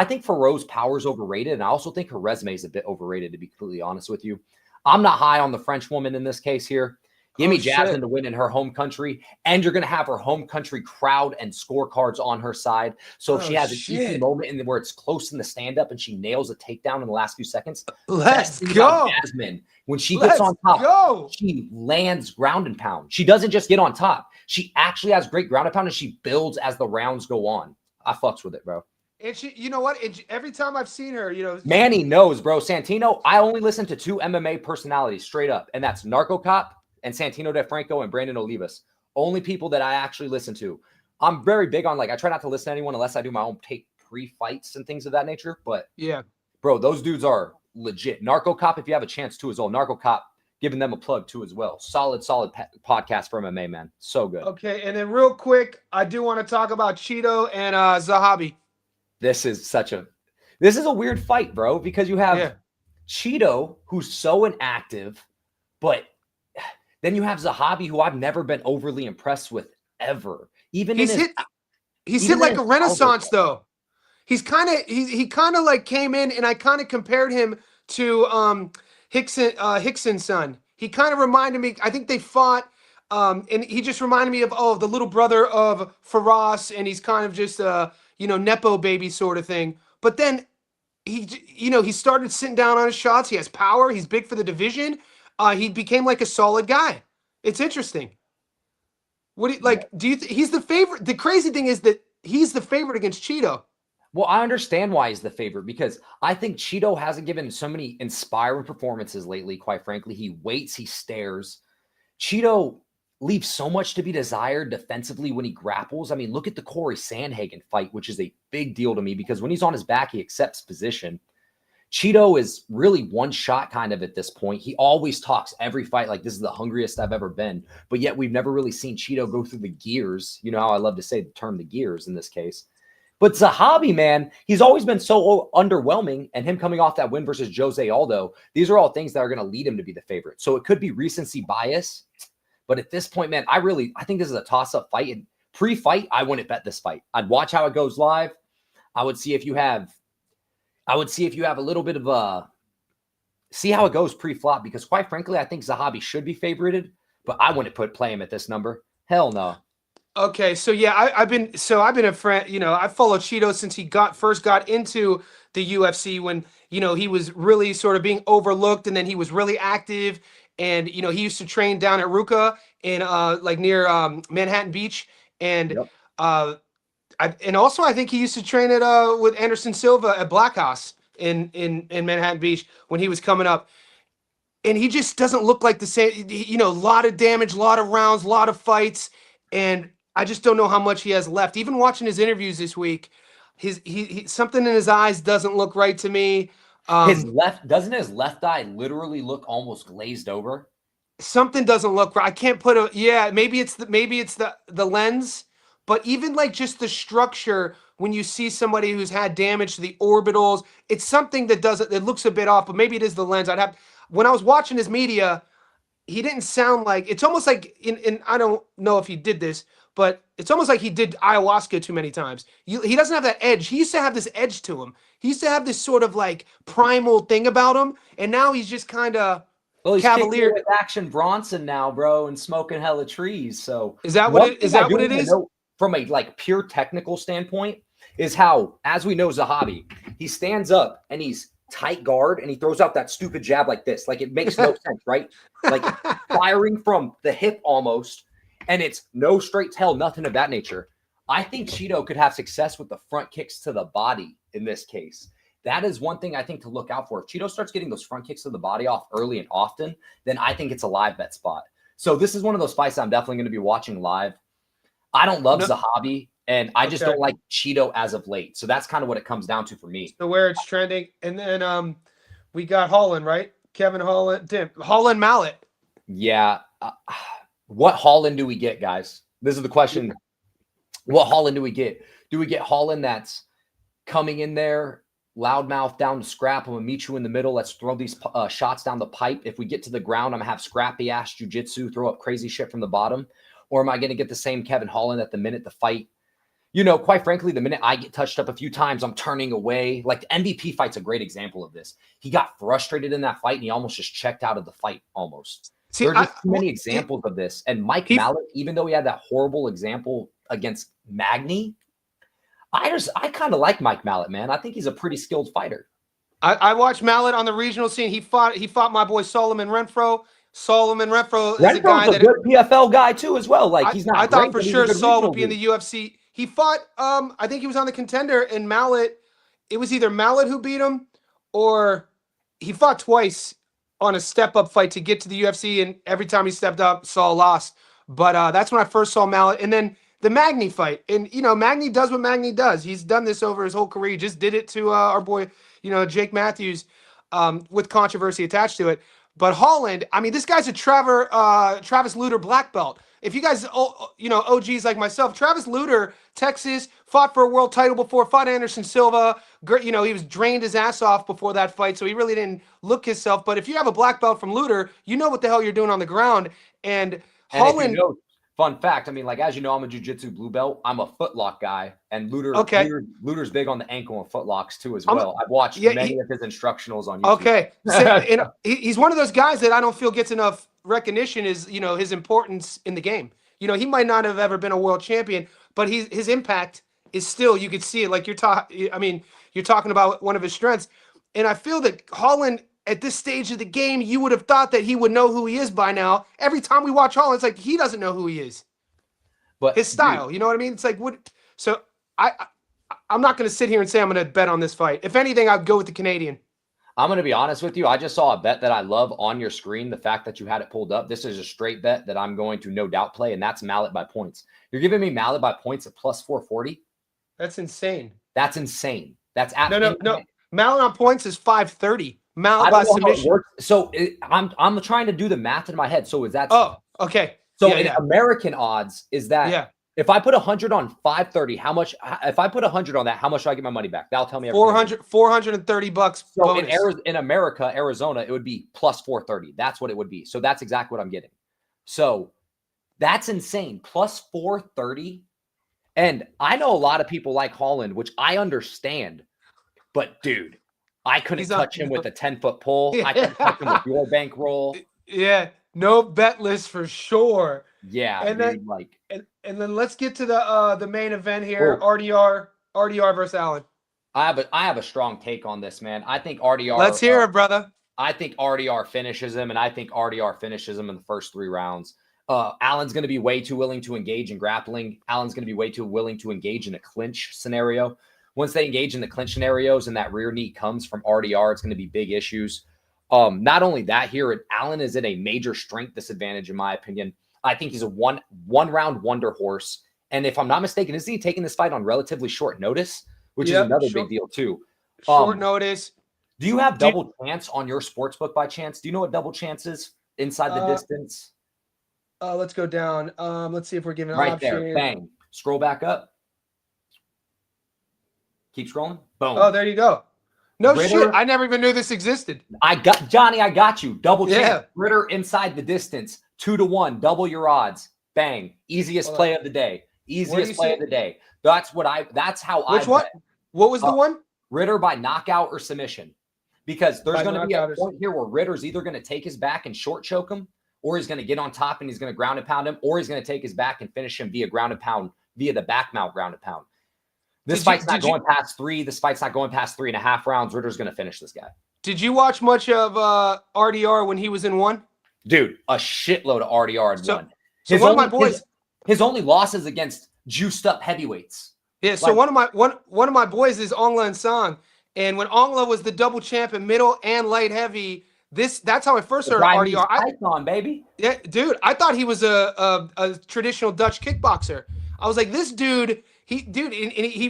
[SPEAKER 4] think Faro's power is overrated. And I also think her resume is a bit overrated, to be completely honest with you. I'm not high on the French woman in this case here. Give me Jasmine to win in her home country, and you're going to have her home country crowd and scorecards on her side. So if she has an easy moment where it's close in the stand-up and she nails a takedown in the last few seconds,
[SPEAKER 2] let's go.
[SPEAKER 4] Jasmine, when she gets on top, she lands ground and pound. She doesn't just get on top. She actually has great ground and pound, and she builds as the rounds go on. I fucks with it, bro.
[SPEAKER 2] And she, you know what? Every time I've seen her,
[SPEAKER 4] Manny knows, bro. Santino, I only listen to 2 MMA personalities straight up, and that's Narco Cop and Santino DeFranco and Brandon Olivas. Only people that I actually listen to. I'm very big on, like, I try not to listen to anyone unless I do my own tape pre-fights and things of that nature. But
[SPEAKER 2] yeah,
[SPEAKER 4] bro, those dudes are legit. Narco Cop, if you have a chance too, as well. Narco Cop, giving them a plug too as well. Solid podcast for MMA, man. So good.
[SPEAKER 2] Okay, and then real quick, I do want to talk about Cheeto and Zahabi.
[SPEAKER 4] This is a weird fight, bro, because you have Cheeto, who's so inactive, but then you have Zahabi, who I've never been overly impressed with ever. Even
[SPEAKER 2] he's hit like a renaissance though. He kind of like came in, and I kind of compared him to Hickson's son. He kind of reminded me. I think they fought, and he just reminded me of the little brother of Faraz, and he's kind of just nepo baby sort of thing. But then he started sitting down on his shots. He has power. He's big for the division. He became like a solid guy. It's interesting. What do you like? Do you he's the favorite? The crazy thing is that he's the favorite against Cheeto.
[SPEAKER 4] Well, I understand why he's the favorite, because I think Cheeto hasn't given so many inspiring performances lately. Quite frankly, he waits, he stares. Cheeto leaves so much to be desired defensively when he grapples. I mean, look at the Corey Sandhagen fight, which is a big deal to me, because when he's on his back, he accepts position. Cheeto is really one shot kind of at this point. He always talks every fight like this is the hungriest I've ever been, but yet we've never really seen Cheeto go through the gears. You know how I love to say the term the gears in this case. But Zahabi, man, he's always been so underwhelming, and him coming off that win versus Jose Aldo, these are all things that are going to lead him to be the favorite. So it could be recency bias, but at this point, man, I think this is a toss-up fight. And pre-fight, I wouldn't bet this fight. I'd watch how it goes live. I would see if you have a little bit of see how it goes pre-flop, because quite frankly, I think Zahabi should be favorited, but I wouldn't play him at this number. Hell no.
[SPEAKER 2] Okay, so yeah, I've been a friend. I followed Cheeto since he first got into the UFC, when he was really sort of being overlooked, and then he was really active, and he used to train down at Ruka in like near Manhattan Beach, and and also I think he used to train at with Anderson Silva at Black House in Manhattan Beach when he was coming up. And he just doesn't look like the same, a lot of damage, a lot of rounds, a lot of fights, and I just don't know how much he has left. Even watching his interviews this week, he something in his eyes doesn't look right to me.
[SPEAKER 4] His left eye literally look almost glazed over?
[SPEAKER 2] Something doesn't look right. I can't put maybe it's the lens, but even like just the structure, when you see somebody who's had damage to the orbitals, it's something that it looks a bit off, but maybe it is the lens. When I was watching his media, he didn't sound like, it's almost like I don't know if he did this, but it's almost like he did ayahuasca too many times. He doesn't have that edge. He used to have this edge to him. He used to have this sort of like primal thing about him, and now he's just kind of cavalier.
[SPEAKER 4] With Action Bronson now, bro, and smoking hella trees. So
[SPEAKER 2] is that what it is?
[SPEAKER 4] From a like pure technical standpoint, is how, as we know, Zahabi, he stands up and he's tight guard and he throws out that stupid jab like this. Like, it makes no sense, right? Like firing from the hip almost, and it's no straight tail, nothing of that nature. I think Cheeto could have success with the front kicks to the body in this case. That is one thing I think to look out for. If Cheeto starts getting those front kicks to the body off early and often, then I think it's a live bet spot. So this is one of those fights I'm definitely going to be watching live. I don't love Zahabi, and I just don't like Cheeto as of late. So that's kind of what it comes down to for me.
[SPEAKER 2] So where it's trending. And then we got Holland, right? Kevin Holland. Holland Mallet.
[SPEAKER 4] Yeah. What Holland do we get, guys? This is the question. What Holland do we get? Do we get Holland that's coming in there, loudmouth down to scrap? I'm going to meet you in the middle. Let's throw these shots down the pipe. If we get to the ground, I'm going to have scrappy-ass jiu-jitsu, throw up crazy shit from the bottom. Or am I going to get the same Kevin Holland at the minute the fight? Quite frankly, the minute I get touched up a few times, I'm turning away. Like, the MVP fight's a great example of this. He got frustrated in that fight, and he almost just checked out of the fight almost. See, there are just too many examples of this. And Mike Mallet, even though he had that horrible example against Magny, I kind of like Mike Mallet, man. I think he's a pretty skilled fighter.
[SPEAKER 2] I watched Mallet on the regional scene. He fought my boy Solomon Renfro. Renfro's
[SPEAKER 4] a guy that good PFL guy too as well. Like, he's not.
[SPEAKER 2] I thought for sure Saul would be in the UFC. He fought. I think he was on the Contender, and Mallet. It was either Mallet who beat him, or he fought twice. on a step up fight to get to the UFC, and every time he stepped up, saw a loss. But that's when I first saw Mallet, and then the Magny fight, and Magny does what Magny does. He's done this over his whole career. He just did it to our boy, Jake Matthews, with controversy attached to it. But Holland, I mean, this guy's a Travis Lutter black belt. If you guys, OGs like myself, Travis Lutter, Texas, fought for a world title before, fought Anderson Silva. He was drained his ass off before that fight, so he really didn't look himself. But if you have a black belt from Lutter, you know what the hell you're doing on the ground. And Holland.
[SPEAKER 4] Fun fact, I mean, like, as you know, I'm a jiu-jitsu blue belt. I'm a footlock guy, and Lutter's big on the ankle and footlocks too as well. I've watched many of his instructionals on YouTube.
[SPEAKER 2] Okay, so, he's one of those guys that I don't feel gets enough recognition is, his importance in the game. He might not have ever been a world champion, but his impact is still, you could see it. Like you're talking about one of his strengths. And I feel that Holland, at this stage of the game, you would have thought that he would know who he is by now. Every time we watch Holland, it's like he doesn't know who he is. But his style, dude, you know what I mean? It's like, so I'm not going to sit here and say I'm going to bet on this fight. If anything, I'd go with the Canadian.
[SPEAKER 4] I'm going to be honest with you. I just saw a bet that I love on your screen. The fact that you had it pulled up, this is a straight bet that I'm going to no doubt play, and that's Mallet by points. You're giving me Mallet by points at plus 440.
[SPEAKER 2] That's insane.
[SPEAKER 4] That's insane. That's absolutely
[SPEAKER 2] no. Mallet on points is 530. Mallet by submission.
[SPEAKER 4] So I'm trying to do the math in my head. So is that?
[SPEAKER 2] Oh, okay.
[SPEAKER 4] So American odds is that if I put 100 on 530, how much? If I put 100 on that, how much do I get my money back? That'll tell me everything.
[SPEAKER 2] $430.
[SPEAKER 4] So in America, Arizona, it would be plus 430. That's what it would be. So that's exactly what I'm getting. So that's insane. Plus 430. And I know a lot of people like Holland, which I understand. But dude, I couldn't touch him with a 10-foot pole. I couldn't touch him with your bankroll.
[SPEAKER 2] Yeah, no bet list for sure.
[SPEAKER 4] Yeah,
[SPEAKER 2] and
[SPEAKER 4] dude,
[SPEAKER 2] then and then let's get to the main event here. RDR versus Allen.
[SPEAKER 4] I have a strong take on this, man. I think RDR.
[SPEAKER 2] Let's hear it, brother.
[SPEAKER 4] I think RDR finishes him, and I think RDR finishes him in the first 3 rounds. Allen's going to be way too willing to engage in grappling. Allen's going to be way too willing to engage in a clinch scenario. Once they engage in the clinch scenarios and that rear knee comes from RDR, it's going to be big issues. Not only that, here, Allen is in a major strength disadvantage, in my opinion. I think he's a one-round wonder horse. And if I'm not mistaken, isn't he taking this fight on relatively short notice, which is another big deal, too?
[SPEAKER 2] Short notice.
[SPEAKER 4] Do you have double chance on your sports book by chance? Do you know what double chance is inside the distance?
[SPEAKER 2] Let's go down. Let's see if we're giving
[SPEAKER 4] right option. There. Bang. Scroll back up. Keep scrolling. Boom.
[SPEAKER 2] Oh, there you go. No shit. I never even knew this existed.
[SPEAKER 4] I got you. Double chance. Ritter inside the distance. 2-1. Double your odds. Bang. Easiest play of the day. Easiest play of the day. That's how I.
[SPEAKER 2] Which one? What was the one?
[SPEAKER 4] Ritter by knockout or submission. Because there's going to be a point here where Ritter's either going to take his back and short choke him, or he's going to get on top and he's going to ground and pound him, or he's going to take his back and finish him via ground and pound, via the back mount ground and pound. This fight's not going past 3. This fight's not going past 3.5 rounds. Ritter's going to finish this guy.
[SPEAKER 2] Did you watch much of RDR when he was in 1?
[SPEAKER 4] Dude, a shitload of RDR in 1.
[SPEAKER 2] So one of my boys,
[SPEAKER 4] his only losses against juiced up heavyweights.
[SPEAKER 2] Yeah. So one of my boys is Ongla and Sang, and when Ongla was the double champ in middle and light heavy, that's how I first heard of RDR.
[SPEAKER 4] Python, baby.
[SPEAKER 2] Yeah, dude. I thought he was a traditional Dutch kickboxer. I was like, this dude. He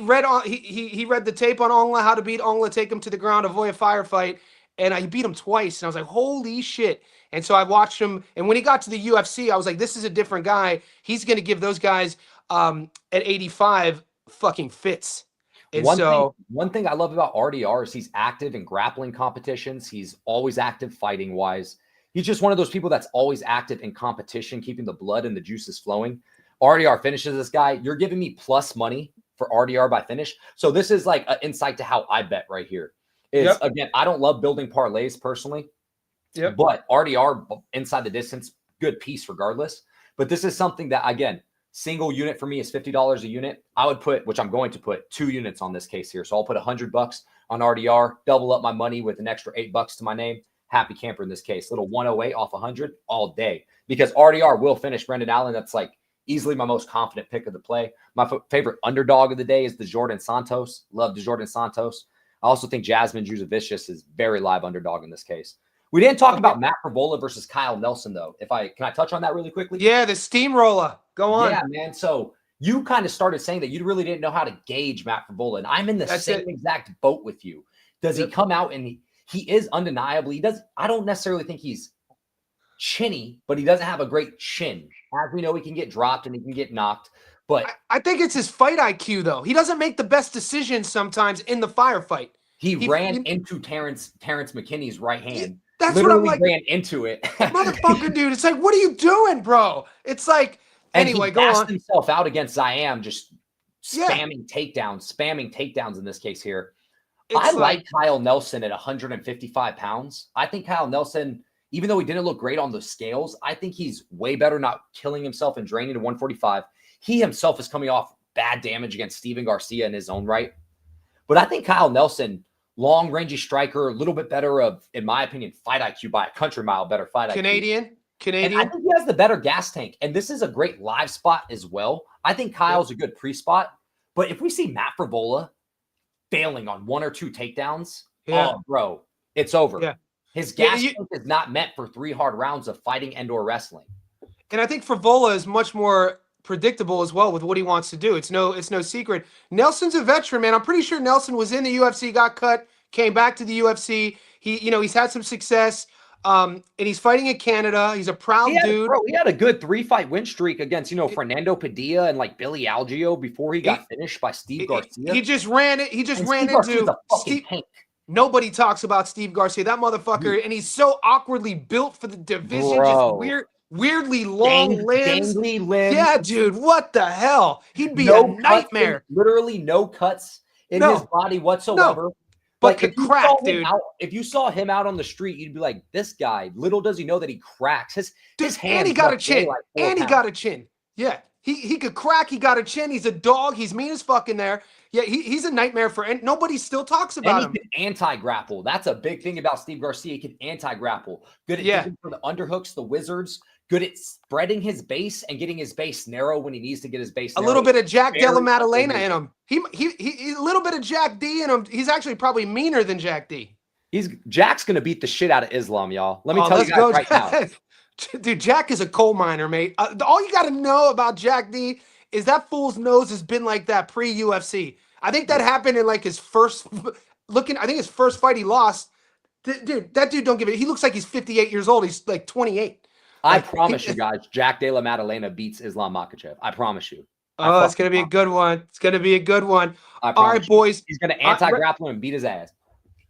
[SPEAKER 2] read the tape on Ongla, how to beat Ongla, take him to the ground, avoid a firefight, and I beat him twice. And I was like, holy shit. And so I watched him, and when he got to the UFC, I was like, this is a different guy. He's going to give those guys at 85 fucking fits. And
[SPEAKER 4] one thing I love about RDR is he's active in grappling competitions. He's always active fighting-wise. He's just one of those people that's always active in competition, keeping the blood and the juices flowing. RDR finishes this guy. You're giving me plus money for RDR by finish. So this is like an insight to how I bet right here. Again, I don't love building parlays personally. But RDR inside the distance, good piece regardless. But this is something that, again, single unit for me is $50 a unit. I would put, which I'm going to put 2 units on this case here. So I'll put $100 on RDR, double up my money with an extra $8 to my name. Happy camper in this case. Little 108 off 100 all day. Because RDR will finish Brendan Allen. That's like easily my most confident pick of the play. My favorite underdog of the day is DeJordan Santos. Love DeJordan Santos. I also think Jasmine Juzevicius is very live underdog in this case. We didn't talk about Matt Favola versus Kyle Nelson, though. Can I touch on that really quickly?
[SPEAKER 2] Yeah, the steamroller. Go on.
[SPEAKER 4] Yeah, man. So you kind of started saying that you really didn't know how to gauge Matt Favola, and I'm in the same exact boat with you. Does he come out and he is undeniably, I don't necessarily think he's chinny, but he doesn't have a great chin. As we know, he can get dropped and he can get knocked. But
[SPEAKER 2] I think it's his fight IQ, though. He doesn't make the best decisions sometimes in the firefight.
[SPEAKER 4] He ran into Terrence McKinney's right hand.
[SPEAKER 2] That's
[SPEAKER 4] literally
[SPEAKER 2] what I'm like.
[SPEAKER 4] Ran into it.
[SPEAKER 2] Motherfucker, dude. It's like, what are you doing, bro? It's like, anyway,
[SPEAKER 4] he
[SPEAKER 2] go on.
[SPEAKER 4] Himself out against Ziam, just spamming takedowns in this case here. I like Kyle Nelson at 155 pounds. I think Kyle Nelson, even though he didn't look great on the scales, I think he's way better not killing himself and draining to 145. He himself is coming off bad damage against Steven Garcia in his own right. But I think Kyle Nelson, long rangey striker, a little bit better in my opinion, fight IQ by a country mile better fight
[SPEAKER 2] IQ. Canadian.
[SPEAKER 4] And I think he has the better gas tank. And this is a great live spot as well. I think Kyle's a good pre-spot. But if we see Matt Favola failing on 1 or 2 takedowns, oh, bro, it's over. Yeah. His gas tank is not meant for 3 hard rounds of fighting and/or wrestling.
[SPEAKER 2] And I think Favola is much more predictable as well with what he wants to do. It's no secret. Nelson's a veteran, man. I'm pretty sure Nelson was in the UFC, got cut, came back to the UFC. He's had some success. And he's fighting in Canada. He's a proud dude.
[SPEAKER 4] Bro, he had a good 3-fight win streak against, Fernando Padilla and like Billy Algeo before he got finished by Steve Garcia.
[SPEAKER 2] He just ran it. He just ran into Steve. Nobody talks about Steve Garcia, that motherfucker, and he's so awkwardly built for the division.
[SPEAKER 4] Bro.
[SPEAKER 2] Just weirdly long limbs.
[SPEAKER 4] Gangly limbs.
[SPEAKER 2] Yeah, dude, what the hell? He'd be a nightmare.
[SPEAKER 4] Literally no cuts in his body whatsoever.
[SPEAKER 2] No. But could crack, dude.
[SPEAKER 4] If you saw him out on the street, you'd be like, this guy, little does he know that he cracks. His hand.
[SPEAKER 2] And he got a chin. He got a chin. Yeah. He could crack. He got a chin. He's a dog. He's mean as fuck in there. Yeah, he's a nightmare and nobody still talks about him.
[SPEAKER 4] He can anti-grapple. That's a big thing about Steve Garcia. He can anti-grapple. Good at getting for the underhooks, the wizards. Good at spreading his base and getting his base narrow when he needs to get his base narrow.
[SPEAKER 2] A little bit of Jack Della Maddalena in him. He a little bit of Jack D in him. He's actually probably meaner than Jack D.
[SPEAKER 4] Jack's gonna beat the shit out of Islam, y'all. Let me tell you guys right now.
[SPEAKER 2] Dude, Jack is a coal miner, mate. All you got to know about Jack D is that fool's nose has been like that pre-UFC. I think that happened in like his first his first fight he lost. Dude, that dude don't give it. He looks like he's 58 years old. He's like 28.
[SPEAKER 4] I promise you guys, Jack Della Maddalena beats Islam Makhachev. I promise you.
[SPEAKER 2] Oh, it's going to be a good one. It's going to be a good one. All right, boys.
[SPEAKER 4] He's going to anti-grapple and beat his ass.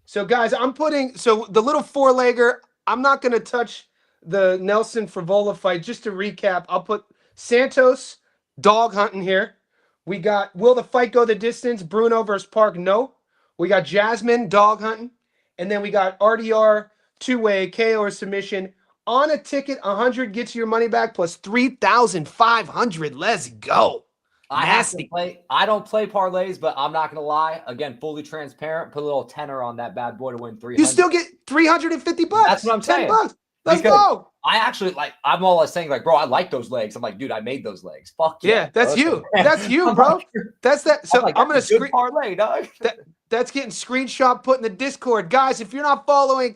[SPEAKER 2] So, guys, so the little 4-legger, I'm not going to touch the Nelson Favola fight. Just to recap, I'll put Santos dog hunting here. We got, will the fight go the distance? Bruno versus Park, no. We got Jasmine dog hunting. And then we got RDR 2-way KO or submission. On a ticket, 100 gets your money back plus 3,500. Let's go.
[SPEAKER 4] I don't play parlays, but I'm not gonna lie. Again, fully transparent. Put a little tenner on that bad boy to win 300.
[SPEAKER 2] You still get $350.
[SPEAKER 4] That's what I'm saying.
[SPEAKER 2] $10. Let's go.
[SPEAKER 4] I actually I'm always saying bro, I like those legs. I'm like, dude, I made those legs. Fuck yeah.
[SPEAKER 2] Yeah, that's you. That's you, bro. That's that. So I'm gonna
[SPEAKER 4] parlay, dog.
[SPEAKER 2] That's getting screenshot put in the Discord, guys. If you're not following